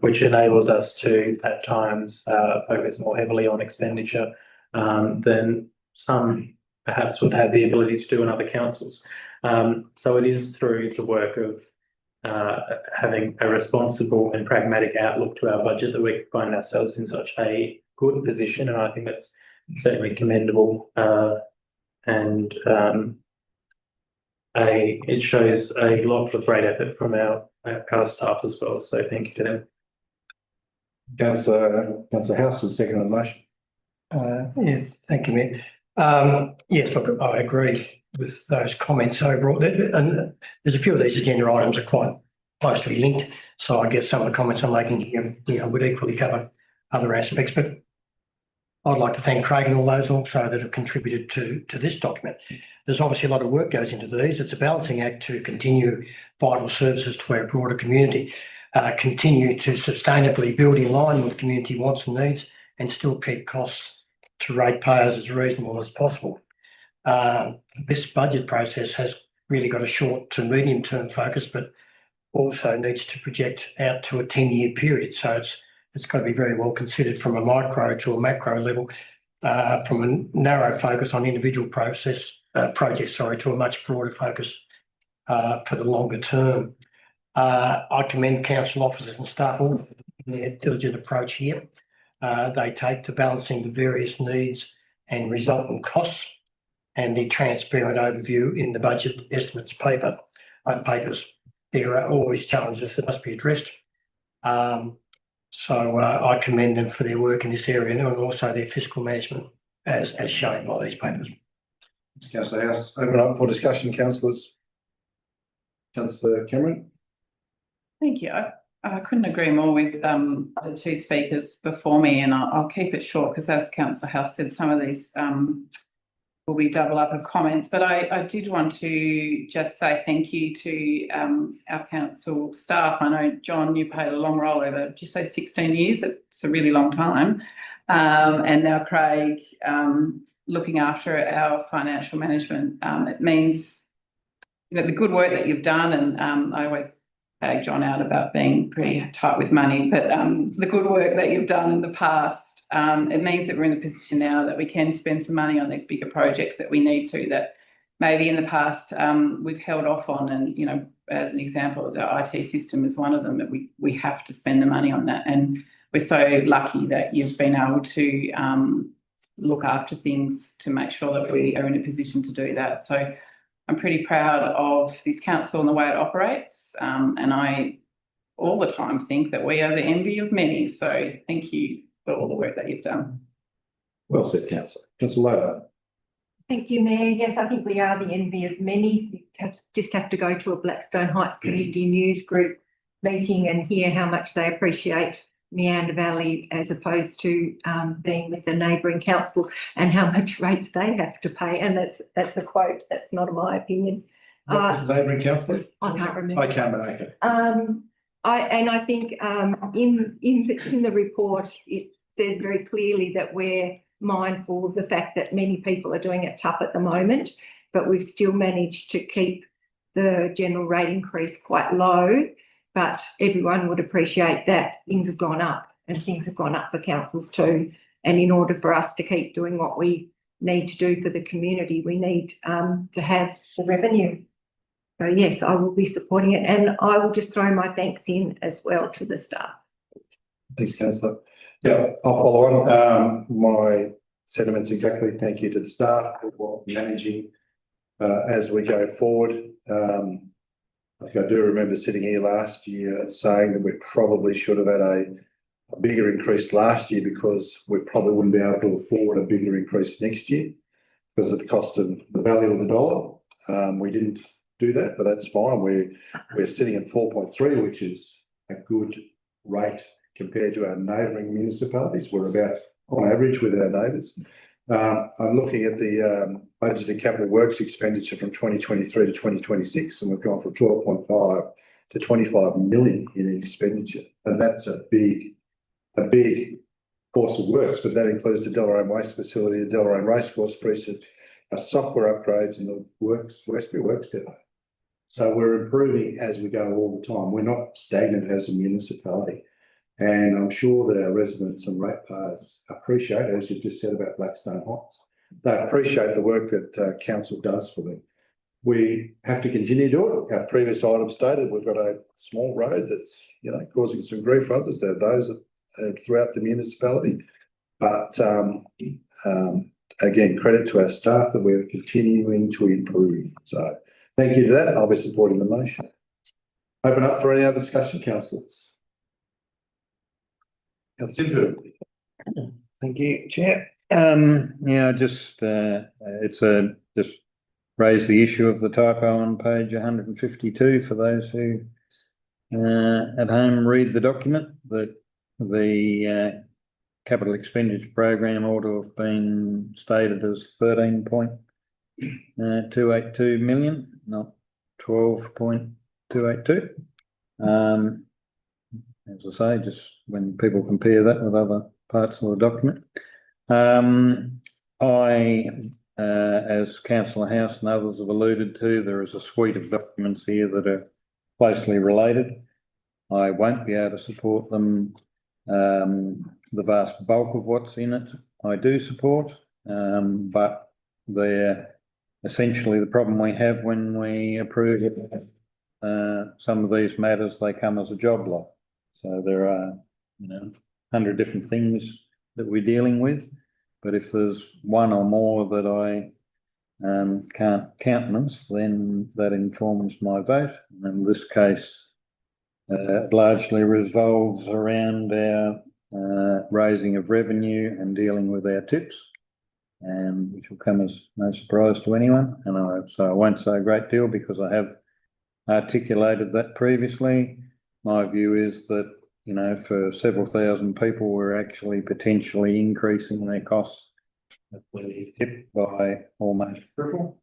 which enables us to, at times, focus more heavily on expenditure than some perhaps would have the ability to do in other councils. So it is through the work of having a responsible and pragmatic outlook to our budget that we find ourselves in such a good position, and I think that's certainly commendable. And it shows a lot of great effort from our staff as well. So thank you to them. Councillor House is second on the motion. Yes, thank you, Mayor. Yes, look, I agree with those comments overall. And there's a few of these agenda items are quite closely linked. So I guess some of the comments I'm making here, would equally cover other aspects. But I'd like to thank Craig and all those also that have contributed to this document. There's obviously a lot of work goes into these. It's a balancing act to continue vital services to our broader community, continue to sustainably build in line with community wants and needs, and still keep costs to ratepayers as reasonable as possible. This budget process has really got a short to medium term focus, but also needs to project out to a 10-year period. So it's got to be very well considered from a micro to a macro level, from a narrow focus on individual projects, to a much broader focus for the longer term. I commend council officers and staff all for their diligent approach here. They take to balancing the various needs and resultant costs and the transparent overview in the budget estimates papers. There are always challenges that must be addressed. So I commend them for their work in this area and also their fiscal management as shown by these papers. Councillor House, open up for discussion, councillors. Councillor Cameron. Thank you. I couldn't agree more with the two speakers before me, and I'll keep it short because, as Councillor House said, some of these will be double up of comments. But I did want to just say thank you to our council staff. I know, John, you played a long role over, did you say 16 years? It's a really long time. And now Craig, looking after our financial management. It means the good work that you've done, and I always tag John out about being pretty tight with money, but the good work that you've done in the past, it means that we're in a position now that we can spend some money on these bigger projects that we need to, that maybe in the past we've held off on. And, you know, as an example, as our IT system is one of them, that we have to spend the money on that. And we're so lucky that you've been able to look after things to make sure that we are in a position to do that. So I'm pretty proud of this council and the way it operates, and I all the time think that we are the envy of many. So thank you for all the work that you've done. Well said, councillor. Councillor Lowe. Thank you, Mayor. Yes, I think we are the envy of many. You just have to go to a Blackstone Heights Community News Group meeting and hear how much they appreciate Meander Valley as opposed to being with the neighbouring council, and how much rates they have to pay. And that's a quote. That's not my opinion. What was the neighbouring councillor? I can't remember. I can't remember. Okay. I think in the report it says very clearly that we're mindful of the fact that many people are doing it tough at the moment, but we've still managed to keep the general rate increase quite low. But everyone would appreciate that things have gone up, and things have gone up for councils too. And in order for us to keep doing what we need to do for the community, we need to have the revenue. So yes, I will be supporting it, and I will just throw my thanks in as well to the staff. Thanks, councillor. Yeah, I'll follow on. My sentiments exactly. Thank you to the staff for managing as we go forward. I think I do remember sitting here last year saying that we probably should have had a bigger increase last year, because we probably wouldn't be able to afford a bigger increase next year because of the cost of the value of the dollar. We didn't do that, but that's fine. We're sitting at 4.3, which is a good rate compared to our neighbouring municipalities. We're about on average with our neighbours. I'm looking at the budgeted capital works expenditure from 2023 to 2026, and we've gone from 12.5 to 25 million in expenditure, and that's a big course of works. But that includes the Deloraine Waste Facility, the Deloraine Racecourse Precinct, our software upgrades, and the Westbury Works Depot. So we're improving as we go all the time. We're not stagnant as a municipality. And I'm sure that our residents and ratepayers appreciate, as you just said about Blackstone Heights, they appreciate the work that council does for them. We have to continue to do it. Our previous item stated we've got a small road that's, you know, causing some grief for others. There are those throughout the municipality. But again, credit to our staff that we're continuing to improve. So thank you to that. I'll be supporting the motion. Open up for any other discussion, councillors. Thank you, Chair. Yeah, just just raise the issue of the typo on page 152 for those who at home read the document, that the capital expenditure program ought to have been stated as 13.282 million, not 12.282. As I say, just when people compare that with other parts of the document. As Councillor House and others have alluded to, there is a suite of documents here that are closely related. I won't be able to support them. The vast bulk of what's in it I do support, but they're essentially the problem we have when we approve some of these matters. They come as a job lot. So there are, 100 different things that we're dealing with. But if there's one or more that I can't countenance, then that informs my vote. And in this case, it largely revolves around our raising of revenue and dealing with our tips, and which will come as no surprise to anyone. And so I won't say a great deal because I have articulated that previously. My view is that, for several thousand people, we're actually potentially increasing their costs of the tip by almost triple.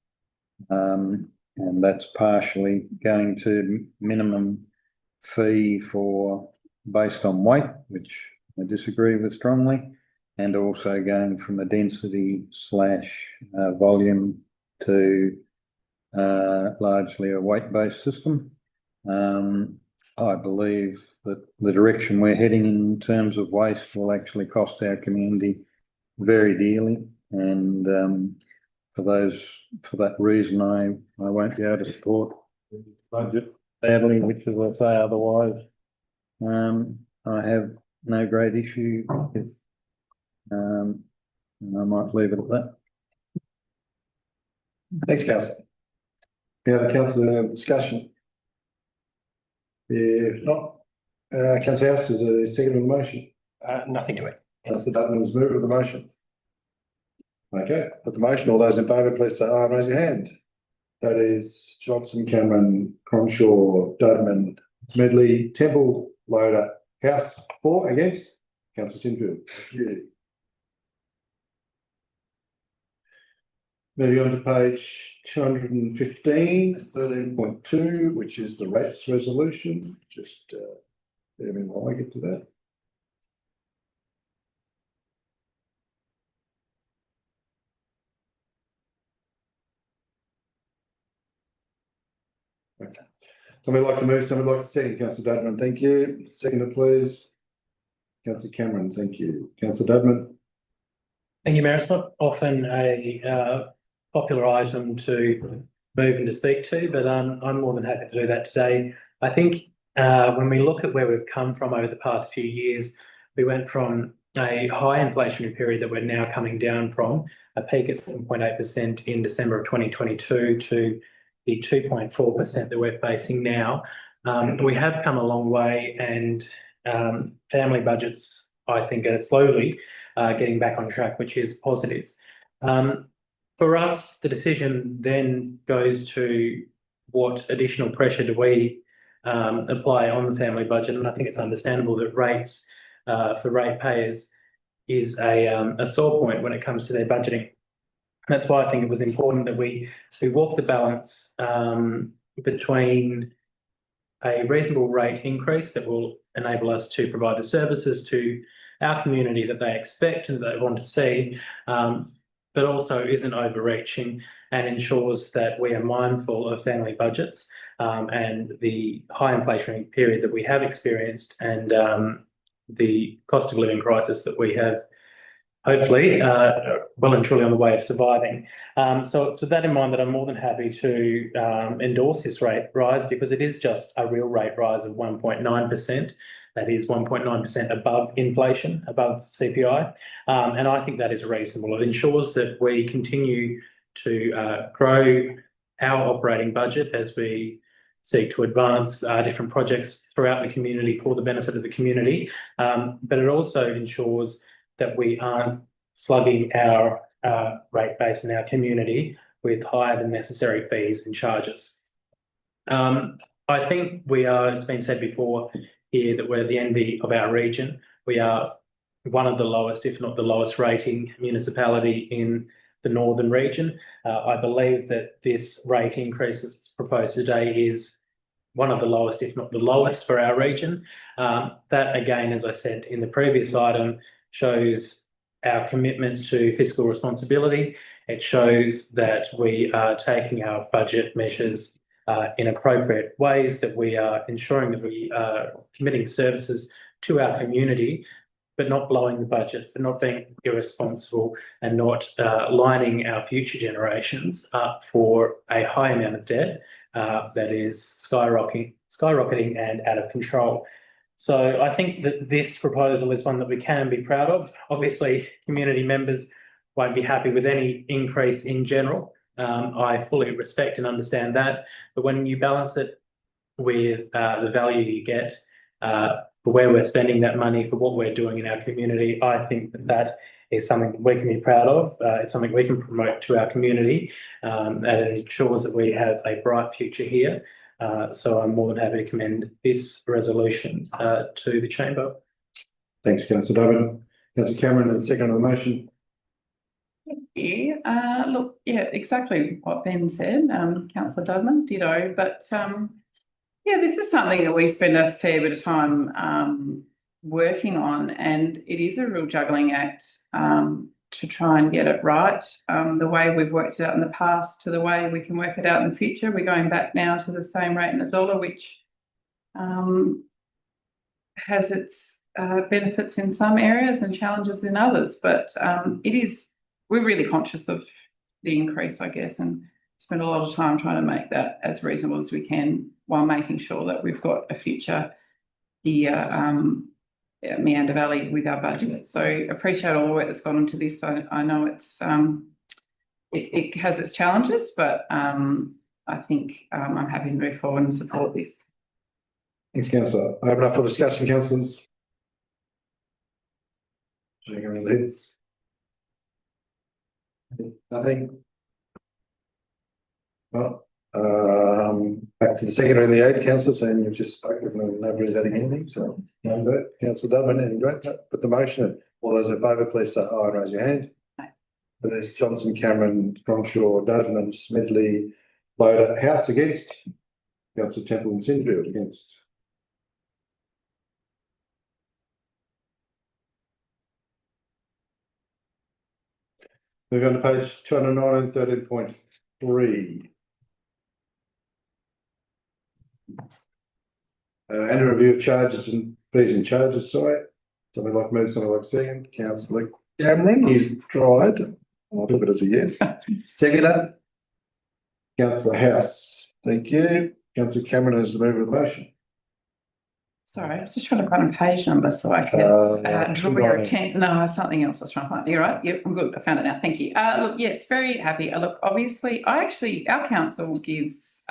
And that's partially going to minimum fee based on weight, which I disagree with strongly, and also going from a density / volume to largely a weight-based system. I believe that the direction we're heading in terms of waste will actually cost our community very dearly, and for that reason, I won't be able to support the budget badly, which, as I say, otherwise, I have no great issue with, and I might leave it at that. Thanks, Councillor. Any other councillor discussion? If not, Councillor House is a second on the motion. Nothing to it. Councillor Dutton has moved with the motion. Okay, put the motion. All those in favour, please say aye and raise your hand. That is Johnson, Cameron, Cronshaw, Dudman, Smedley, Temple, Loader, House. For, against? Councillor Sinfield. Thank you. Moving on to page 215, 13.2, which is the rates resolution. Just bear me while I get to that. Okay. Somebody like to move, somebody like to second. Councillor Dudman, thank you. Seconder, please. Councillor Cameron, thank you. Councillor Dudman. Thank you, Mayor. It's not often a popular item to move and to speak to, but I'm more than happy to do that today. I think when we look at where we've come from over the past few years, we went from a high inflationary period that we're now coming down from, a peak at 7.8% in December of 2022 to the 2.4% that we're facing now. We have come a long way, and family budgets, I think, are slowly getting back on track, which is positive. For us, the decision then goes to what additional pressure do we apply on the family budget, and I think it's understandable that rates for ratepayers is a sore point when it comes to their budgeting. That's why I think it was important that we walk the balance between a reasonable rate increase that will enable us to provide the services to our community that they expect and that they want to see, but also isn't overreaching and ensures that we are mindful of family budgets and the high inflationary period that we have experienced, and the cost of living crisis that we have hopefully well and truly on the way of surviving. So it's with that in mind that I'm more than happy to endorse this rate rise, because it is just a real rate rise of 1.9%. That is 1.9% above inflation, above CPI. And I think that is reasonable. It ensures that we continue to grow our operating budget as we seek to advance different projects throughout the community for the benefit of the community. But it also ensures that we aren't slugging our rate base in our community with higher than necessary fees and charges. I think we are, it's been said before here, that we're the envy of our region. We are one of the lowest, if not the lowest rating municipality in the northern region. I believe that this rate increase that's proposed today is one of the lowest, if not the lowest, for our region. That, again, as I said in the previous item, shows our commitment to fiscal responsibility. It shows that we are taking our budget measures in appropriate ways, that we are ensuring that we are committing services to our community, but not blowing the budget, but not being irresponsible and not lining our future generations up for a high amount of debt that is skyrocketing and out of control. So I think that this proposal is one that we can be proud of. Obviously, community members won't be happy with any increase in general. I fully respect and understand that. But when you balance it with the value you get for where we're spending that money, for what we're doing in our community, I think that that is something that we can be proud of. It's something we can promote to our community, and it ensures that we have a bright future here. So I'm more than happy to commend this resolution to the chamber. Thanks, Councillor Durbin. Councillor Cameron, the second on the motion. Yeah, look, yeah, exactly what Ben said, Councillor Dudman, ditto, but yeah, this is something that we spend a fair bit of time working on, and it is a real juggling act to try and get it right. The way we've worked it out in the past to the way we can work it out in the future, we're going back now to the same rate in the dollar, which has its benefits in some areas and challenges in others, but we're really conscious of the increase, I guess, and spend a lot of time trying to make that as reasonable as we can while making sure that we've got a future here, Meander Valley, with our budget. So appreciate all the work that's gone into this. I know it's it has its challenges, but I think I'm happy to move forward and support this. Thanks, Councillor. I open up for discussion, councillors. Shaking of the heads. Nothing. Well, back to the secretary and the aid, councillor, saying you've just spoken, nobody's adding anything, so no vote. Councillor Dudman, anything great? Put the motion in. All those in favour, please say aye and raise your hand. Aye. There's Johnson, Cameron, Strongshaw, Dudman, Smedley, Loader, House against. Councillor Temple and Sinfield against. Move on to page 213.3. And a review of charges and fees and charges, sorry. Somebody like move, somebody like second. Councillor Cameron, you've tried. I'll do it as a yes. Seconder. Councillor House, thank you. Councillor Cameron is the mover of the motion. Sorry, I was just trying to find a page number so I could draw your attention. No, something else I was trying to find. You're right. Yep, I'm good. I found it now. Thank you. Look, yes, very happy. Look, obviously, our council gives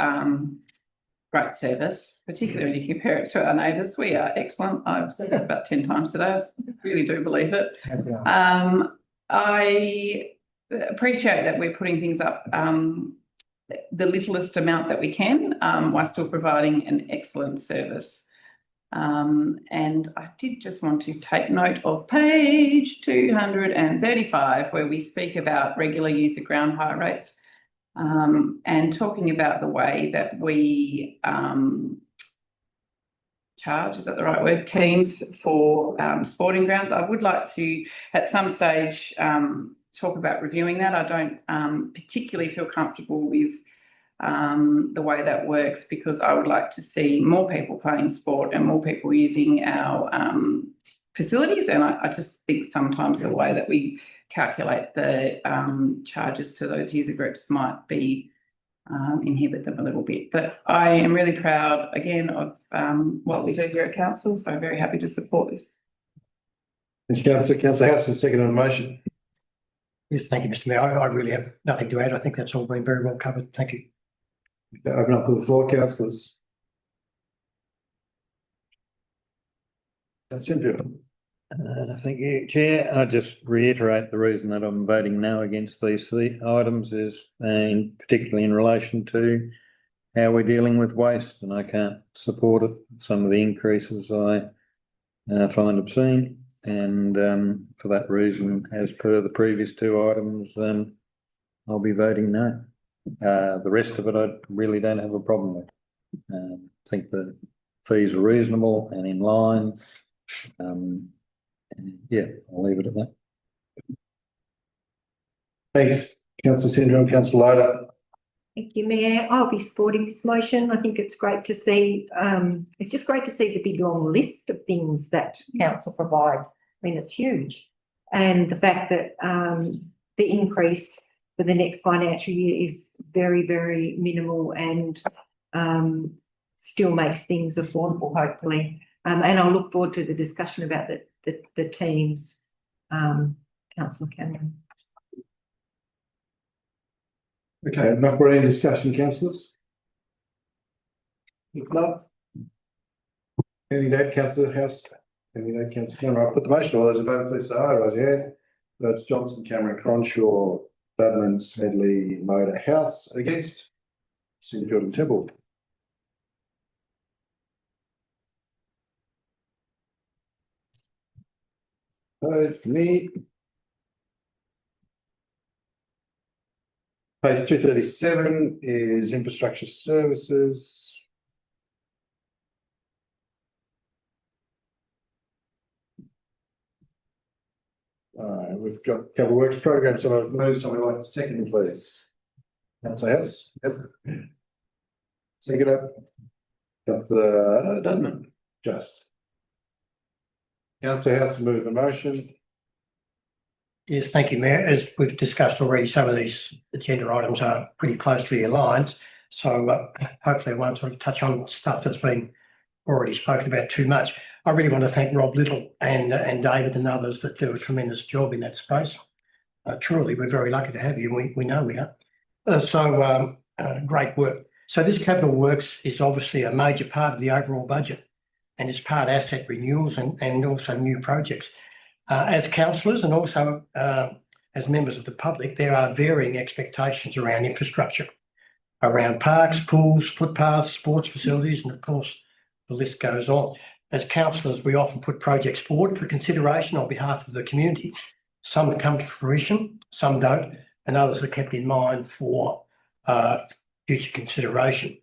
great service, particularly when you compare it to our neighbours. We are excellent. I've said that about 10 times today. I really do believe it. I appreciate that we're putting things up the littlest amount that we can while still providing an excellent service. And I did just want to take note of page 235, where we speak about regular user ground hire rates, and talking about the way that we charge, is that the right word, teams for sporting grounds. I would like to, at some stage, talk about reviewing that. I don't particularly feel comfortable with the way that works, because I would like to see more people playing sport and more people using our facilities. And I just think sometimes the way that we calculate the charges to those user groups might be inhibit them a little bit. But I am really proud, again, of what we do here at council, so I'm very happy to support this. Thanks, Councillor. Councillor House is second on the motion. Yes, thank you, Mr. Mayor. I really have nothing to add. I think that's all been very well covered. Thank you. Open up to the floor, councillors. That's it. Thank you, Chair. I just reiterate the reason that I'm voting no against these items is, and particularly in relation to how we're dealing with waste, and I can't support it. Some of the increases I find obscene, and for that reason, as per the previous two items, I'll be voting no. The rest of it I really don't have a problem with. I think the fees are reasonable and in line. Yeah, I'll leave it at that. Thanks, councillor Syndrome, councillor Loader. Thank you, Mayor. I'll be supporting this motion. I think it's great to see, it's just great to see the big long list of things that council provides. I mean, it's huge. And the fact that the increase for the next financial year is very, very minimal and still makes things affordable, hopefully. And I'll look forward to the discussion about the teams, councillor Cameron. Okay, not for any discussion, councillors? If not, anything to add, councillor House? Anything to add, councillor Cameron? I'll put the motion. All those in favour, please say aye. Raise your hand. That's Johnson, Cameron, Cronshaw, Badman, Smedley, Motor, House. Against? Sinfield and Temple. Opposed? Me. Page 237 is infrastructure services. We've got capital works program, so I'll move something like second, please. Councillor House. Yep. Second up. Councillor Dudman. Just. Councillor House move the motion. Yes, thank you, Mayor. As we've discussed already, some of these agenda items are pretty closely aligned. So hopefully I won't sort of touch on stuff that's been already spoken about too much. I really want to thank Rob Little and David and others that do a tremendous job in that space. Truly, we're very lucky to have you. We know we are. Great work. So this capital works is obviously a major part of the overall budget and is part asset renewals and also new projects. As councillors and also as members of the public, there are varying expectations around infrastructure, around parks, pools, footpaths, sports facilities, and of course, the list goes on. As councillors, we often put projects forward for consideration on behalf of the community. Some come to fruition, some don't, and others are kept in mind for future consideration.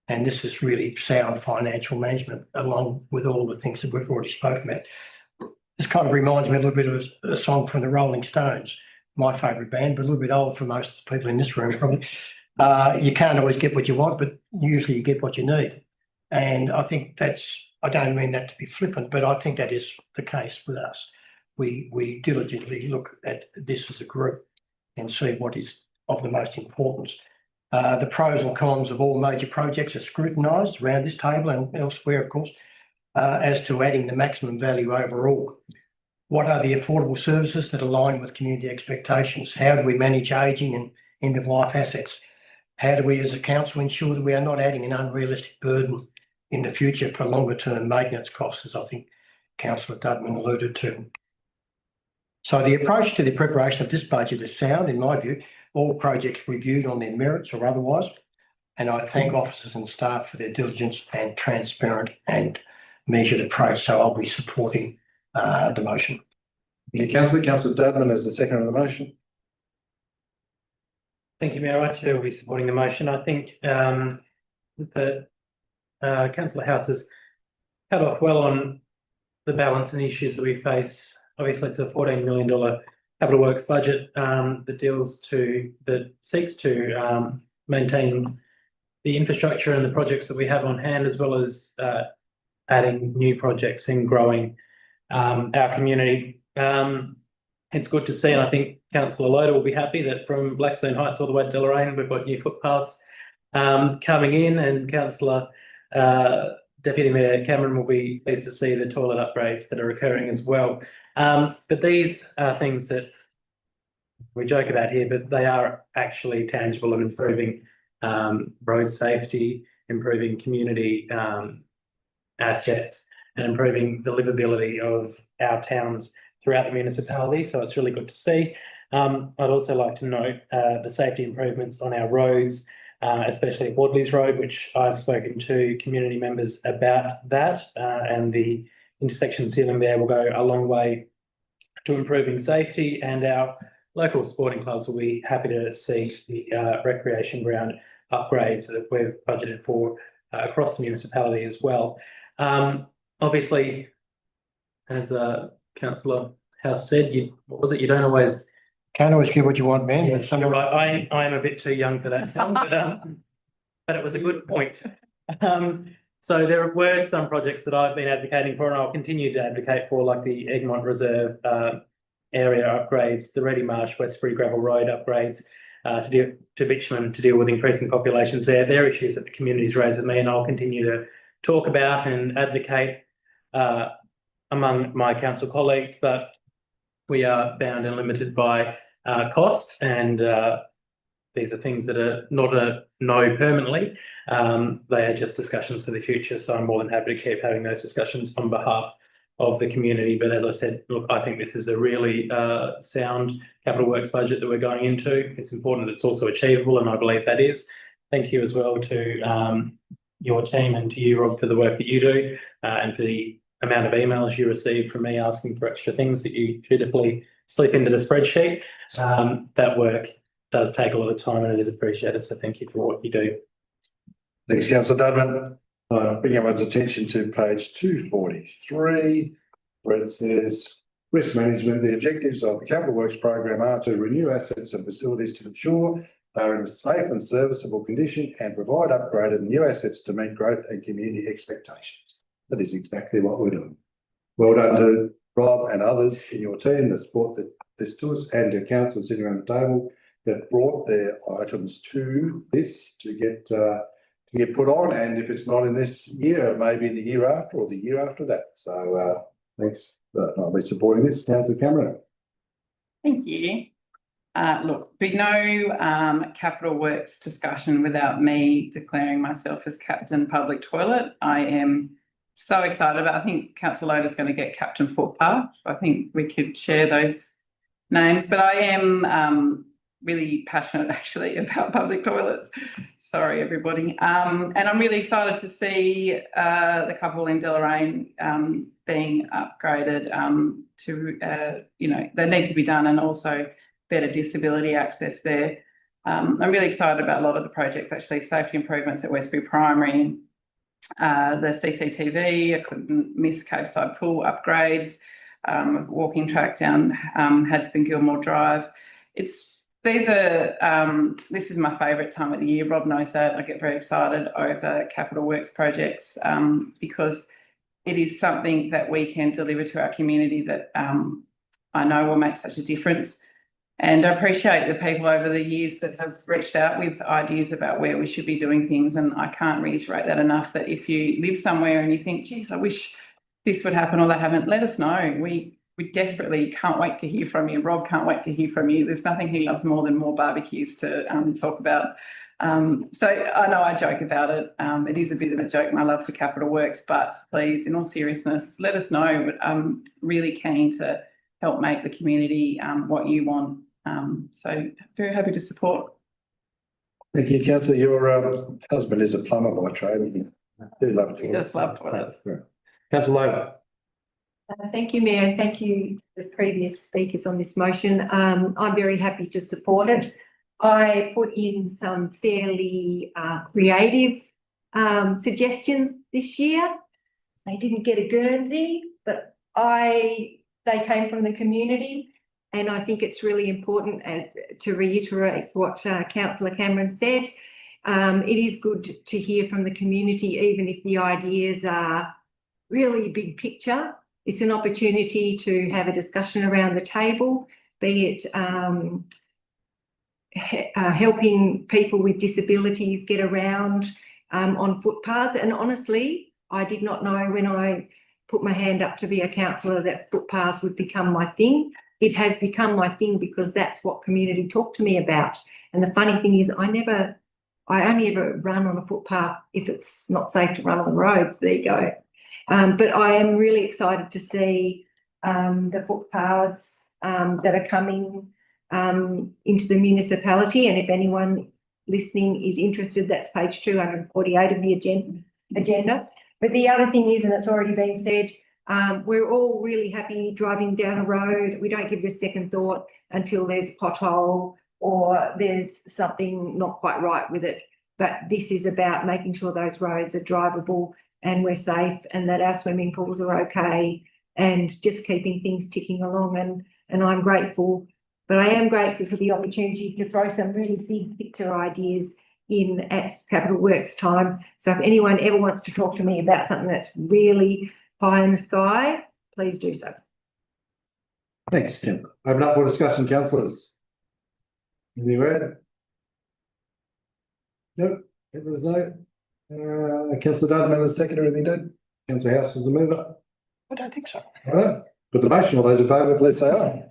And this is really sound financial management, along with all the things that we've already spoken about. This kind of reminds me a little bit of a song from the Rolling Stones, my favourite band, but a little bit old for most of the people in this room probably. You can't always get what you want, but usually you get what you need. And I think I don't mean that to be flippant, but I think that is the case with us. We diligently look at this as a group and see what is of the most importance. The pros and cons of all major projects are scrutinised around this table and elsewhere, of course, as to adding the maximum value overall. What are the affordable services that align with community expectations? How do we manage ageing and end-of-life assets? How do we as a council ensure that we are not adding an unrealistic burden in the future for longer-term maintenance costs, as I think Councillor Dudman alluded to? So the approach to the preparation of this budget is sound, in my view. All projects reviewed on their merits or otherwise, and I thank officers and staff for their diligence and transparent and measured approach. So I'll be supporting the motion. Thank you, councillor. Councillor Dudman is the second of the motion. Thank you, Mayor. I too will be supporting the motion. I think that Councillor House has cut off well on the balance and issues that we face. Obviously, it's a $14 million capital works budget that seeks to maintain the infrastructure and the projects that we have on hand, as well as adding new projects and growing our community. It's good to see, and I think Councillor Loader will be happy that from Blackstone Heights all the way to Deloraine, we've got new footpaths coming in, and Councillor Deputy Mayor Cameron will be pleased to see the toilet upgrades that are occurring as well. But these are things that we joke about here, but they are actually tangible and improving road safety, improving community assets, and improving the livability of our towns throughout the municipality. So it's really good to see. I'd also like to note the safety improvements on our roads, especially at Wadleys Road, which I've spoken to community members about that, and the intersection sealing there will go a long way to improving safety, and our local sporting clubs will be happy to see the recreation ground upgrades that we've budgeted for across the municipality as well. Obviously, as Councillor House said, what was it? You don't always. Can't always get what you want, man. Yes, you're right. I am a bit too young for that song, but it was a good point. So there were some projects that I've been advocating for, and I'll continue to advocate for, like the Egmont Reserve area upgrades, the Ready Marsh Westbury Gravel Road upgrades to bitumen to deal with increasing populations there. They're issues that the community's raised with me, and I'll continue to talk about and advocate among my council colleagues, but we are bound and limited by cost, and these are things that are not a no permanently. They are just discussions for the future, so I'm more than happy to keep having those discussions on behalf of the community. But as I said, look, I think this is a really sound capital works budget that we're going into. It's important that it's also achievable, and I believe that is. Thank you as well to your team and to you, Rob, for the work that you do and for the amount of emails you receive from me asking for extra things that you dutifully slip into the spreadsheet. That work does take a lot of time, and it is appreciated. So thank you for what you do. Thanks, Councillor Dudman. Bring everyone's attention to page 243, where it says risk management. The objectives of the capital works program are to renew assets and facilities to ensure they are in a safe and serviceable condition and provide upgraded new assets to meet growth and community expectations. That is exactly what we're doing. Well done to Rob and others in your team that's brought this to us, and to council sitting around the table that brought their items to this to get put on. And if it's not in this year, maybe the year after or the year after that. So thanks. I'll be supporting this. Councillor Cameron. Thank you. Look, be no capital works discussion without me declaring myself as Captain Public Toilet. I am so excited about. I think Councillor Loder's going to get Captain Footpath. I think we could share those names, but I am really passionate actually about public toilets. Sorry, everybody. And I'm really excited to see the couple in Deloraine being upgraded to, they need to be done, and also better disability access there. I'm really excited about a lot of the projects, actually, safety improvements at Westbury Primary, the CCTV, I couldn't miss Caveside Pool upgrades, walking track down Hadspen Gilmore Drive. This is my favourite time of the year. Rob knows that. I get very excited over capital works projects because it is something that we can deliver to our community that I know will make such a difference. And I appreciate the people over the years that have reached out with ideas about where we should be doing things. And I can't reiterate that enough, that if you live somewhere and you think, geez, I wish this would happen or that happened, let us know. We desperately can't wait to hear from you. Rob can't wait to hear from you. There's nothing he loves more than more barbecues to talk about. So I know I joke about it. It is a bit of a joke, my love for capital works, but please, in all seriousness, let us know. I'm really keen to help make the community what you want. So very happy to support. Thank you, Councillor. Your husband is a plumber by trade. I do love it. He does love toilets. Councillor Loder. Thank you, Mayor, and thank you to the previous speakers on this motion. I'm very happy to support it. I put in some fairly creative suggestions this year. They didn't get a Guernsey, but they came from the community, and I think it's really important to reiterate what Councillor Cameron said. It is good to hear from the community, even if the ideas are really big picture. It's an opportunity to have a discussion around the table, be it helping people with disabilities get around on footpaths. And honestly, I did not know when I put my hand up to be a councillor that footpaths would become my thing. It has become my thing because that's what community talk to me about. And the funny thing is I only ever run on a footpath if it's not safe to run on roads. There you go. But I am really excited to see the footpaths that are coming into the municipality. And if anyone listening is interested, that's page 248 of the agenda. But the other thing is, and it's already been said, we're all really happy driving down a road. We don't give it a second thought until there's a pothole or there's something not quite right with it. But this is about making sure those roads are drivable and we're safe and that our swimming pools are okay and just keeping things ticking along. And I'm grateful, but I am grateful for the opportunity to throw some really big picture ideas in at Capital Works time. So if anyone ever wants to talk to me about something that's really pie in the sky, please do so. Thanks, Tim. Open up for discussion, councillors. Any read? Nope, it was no. Councillor Dudman is second, everything did. Councillor House is the mover. I don't think so. All right, put the motion, all those in favour, please say aye.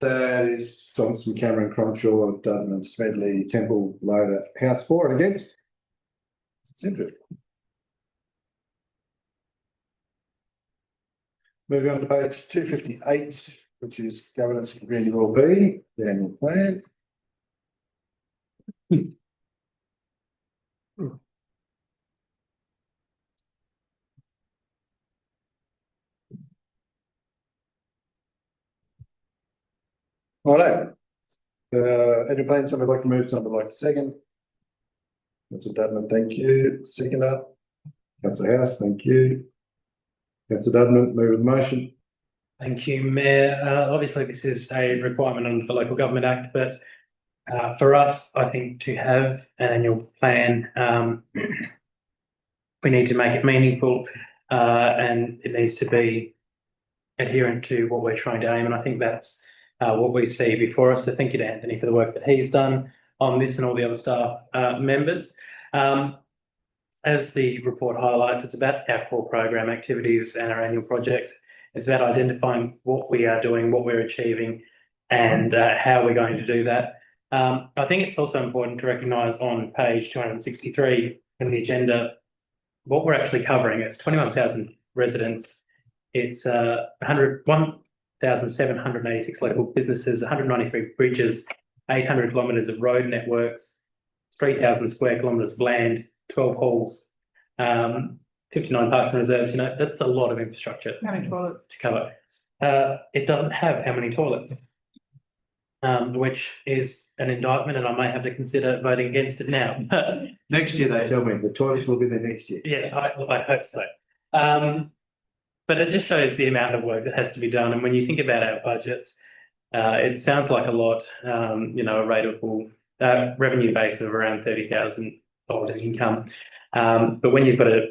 That is Thompson, Cameron, Cronshaw, Dudman, Smedley, Temple, Loader, House for and against. It's interesting. Moving on to page 258, which is governance and community wellbeing, the annual plan. All right. Annual plan, somebody like to move, somebody like to second. Councillor Dudman, thank you. Second up. Councillor House, thank you. Councillor Dudman, move the motion. Thank you, Mayor. Obviously, this is a requirement under the Local Government Act, but for us, I think to have an annual plan, we need to make it meaningful and it needs to be adherent to what we're trying to aim. And I think that's what we see before us. So thank you to Anthony for the work that he's done on this and all the other staff members. As the report highlights, it's about our core program activities and our annual projects. It's about identifying what we are doing, what we're achieving, and how we're going to do that. I think it's also important to recognise on page 263 in the agenda what we're actually covering. It's 21,000 residents. It's 1,786 local businesses, 193 bridges, 800 kilometres of road networks, 3,000 square kilometres of land, 12 halls, 59 parks and reserves. You know, that's a lot of infrastructure to cover. It doesn't have how many toilets, which is an indictment, and I may have to consider voting against it now. But Next year, they tell me the toilets will be there next year. yeah, I hope so. But it just shows the amount of work that has to be done. And when you think about our budgets, it sounds like a lot, you know, a rateable revenue base of around $30,000 in income. But when you've got to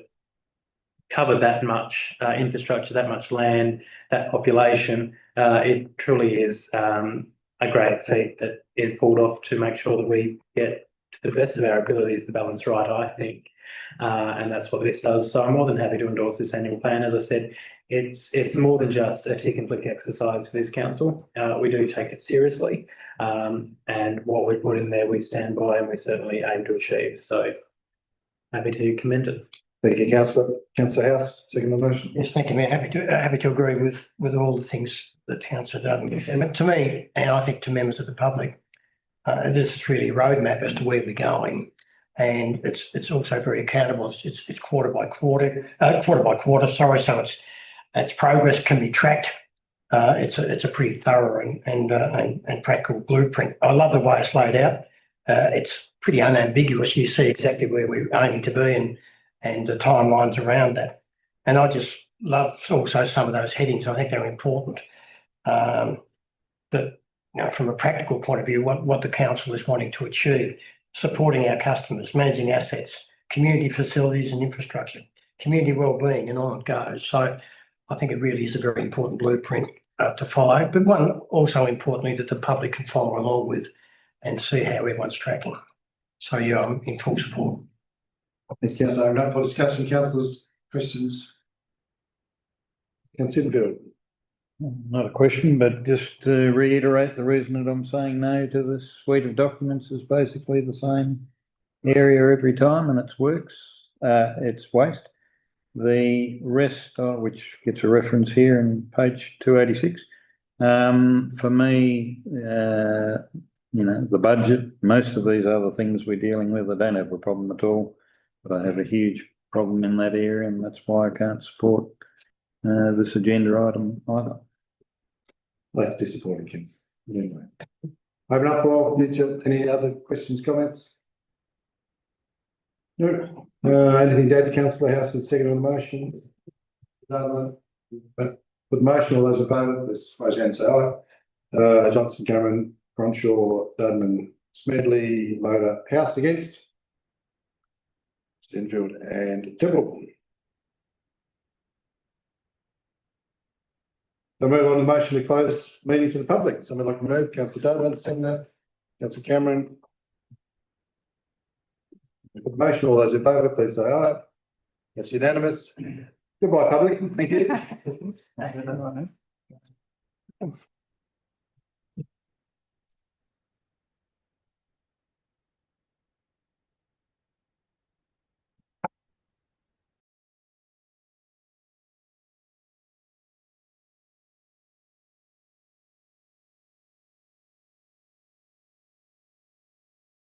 cover that much infrastructure, that much land, that population, it truly is a great feat that is pulled off to make sure that we get to the best of our abilities the balance right, I think. And that's what this does. So I'm more than happy to endorse this annual plan. As I said, it's more than just a tick and flick exercise for this council. We do take it seriously, and what we put in there we stand by and we certainly aim to achieve. So happy to commend it. Thank you, Councillor. Councillor House, second the motion. Yes, thank you, Mayor. Happy to agree with all the things that Councillor Dudman said. And to me, and I think to members of the public, this is really a roadmap as to where we're going. And it's also very accountable. It's quarter by quarter. Sorry, so its progress can be tracked. It's a pretty thorough and practical blueprint. I love the way it's laid out. It's pretty unambiguous. You see exactly where we're aiming to be and the timelines around that. And I just love also some of those headings. I think they're important. That, you know, from a practical point of view, what the council is wanting to achieve, supporting our customers, managing assets, community facilities and infrastructure, community wellbeing, and on it goes. So I think it really is a very important blueprint to follow, but one also importantly that the public can follow along with and see how everyone's tracking. So yeah, I'm in full support. Thanks, Councillor. Open up for discussion, councillors, questions. Councillor Bill. Not a question, but just to reiterate, the reason that I'm saying no to this suite of documents is basically the same area every time, and it's works. It's waste. The rest, which gets a reference here in page 286, for me, you know, the budget, most of these other things we're dealing with, I don't have a problem at all, but I have a huge problem in that area, and that's why I can't support this agenda item either. That's disappointing, Councillor. Anyway. Open up for any other questions, comments? No. Anything to add, Councillor House is second on the motion. But the motion, all those in favour, please raise your hand and say aye. Johnson, Cameron, Cronshaw, Dudman, Smedley, Loader, House against. Stenfield and Temple. So move on to the motion to close meeting to the public. Someone like to move, councillor Dudman, second that, councillor Cameron. The motion, all those in favour, please say aye. That's unanimous. Goodbye, public. Thank you.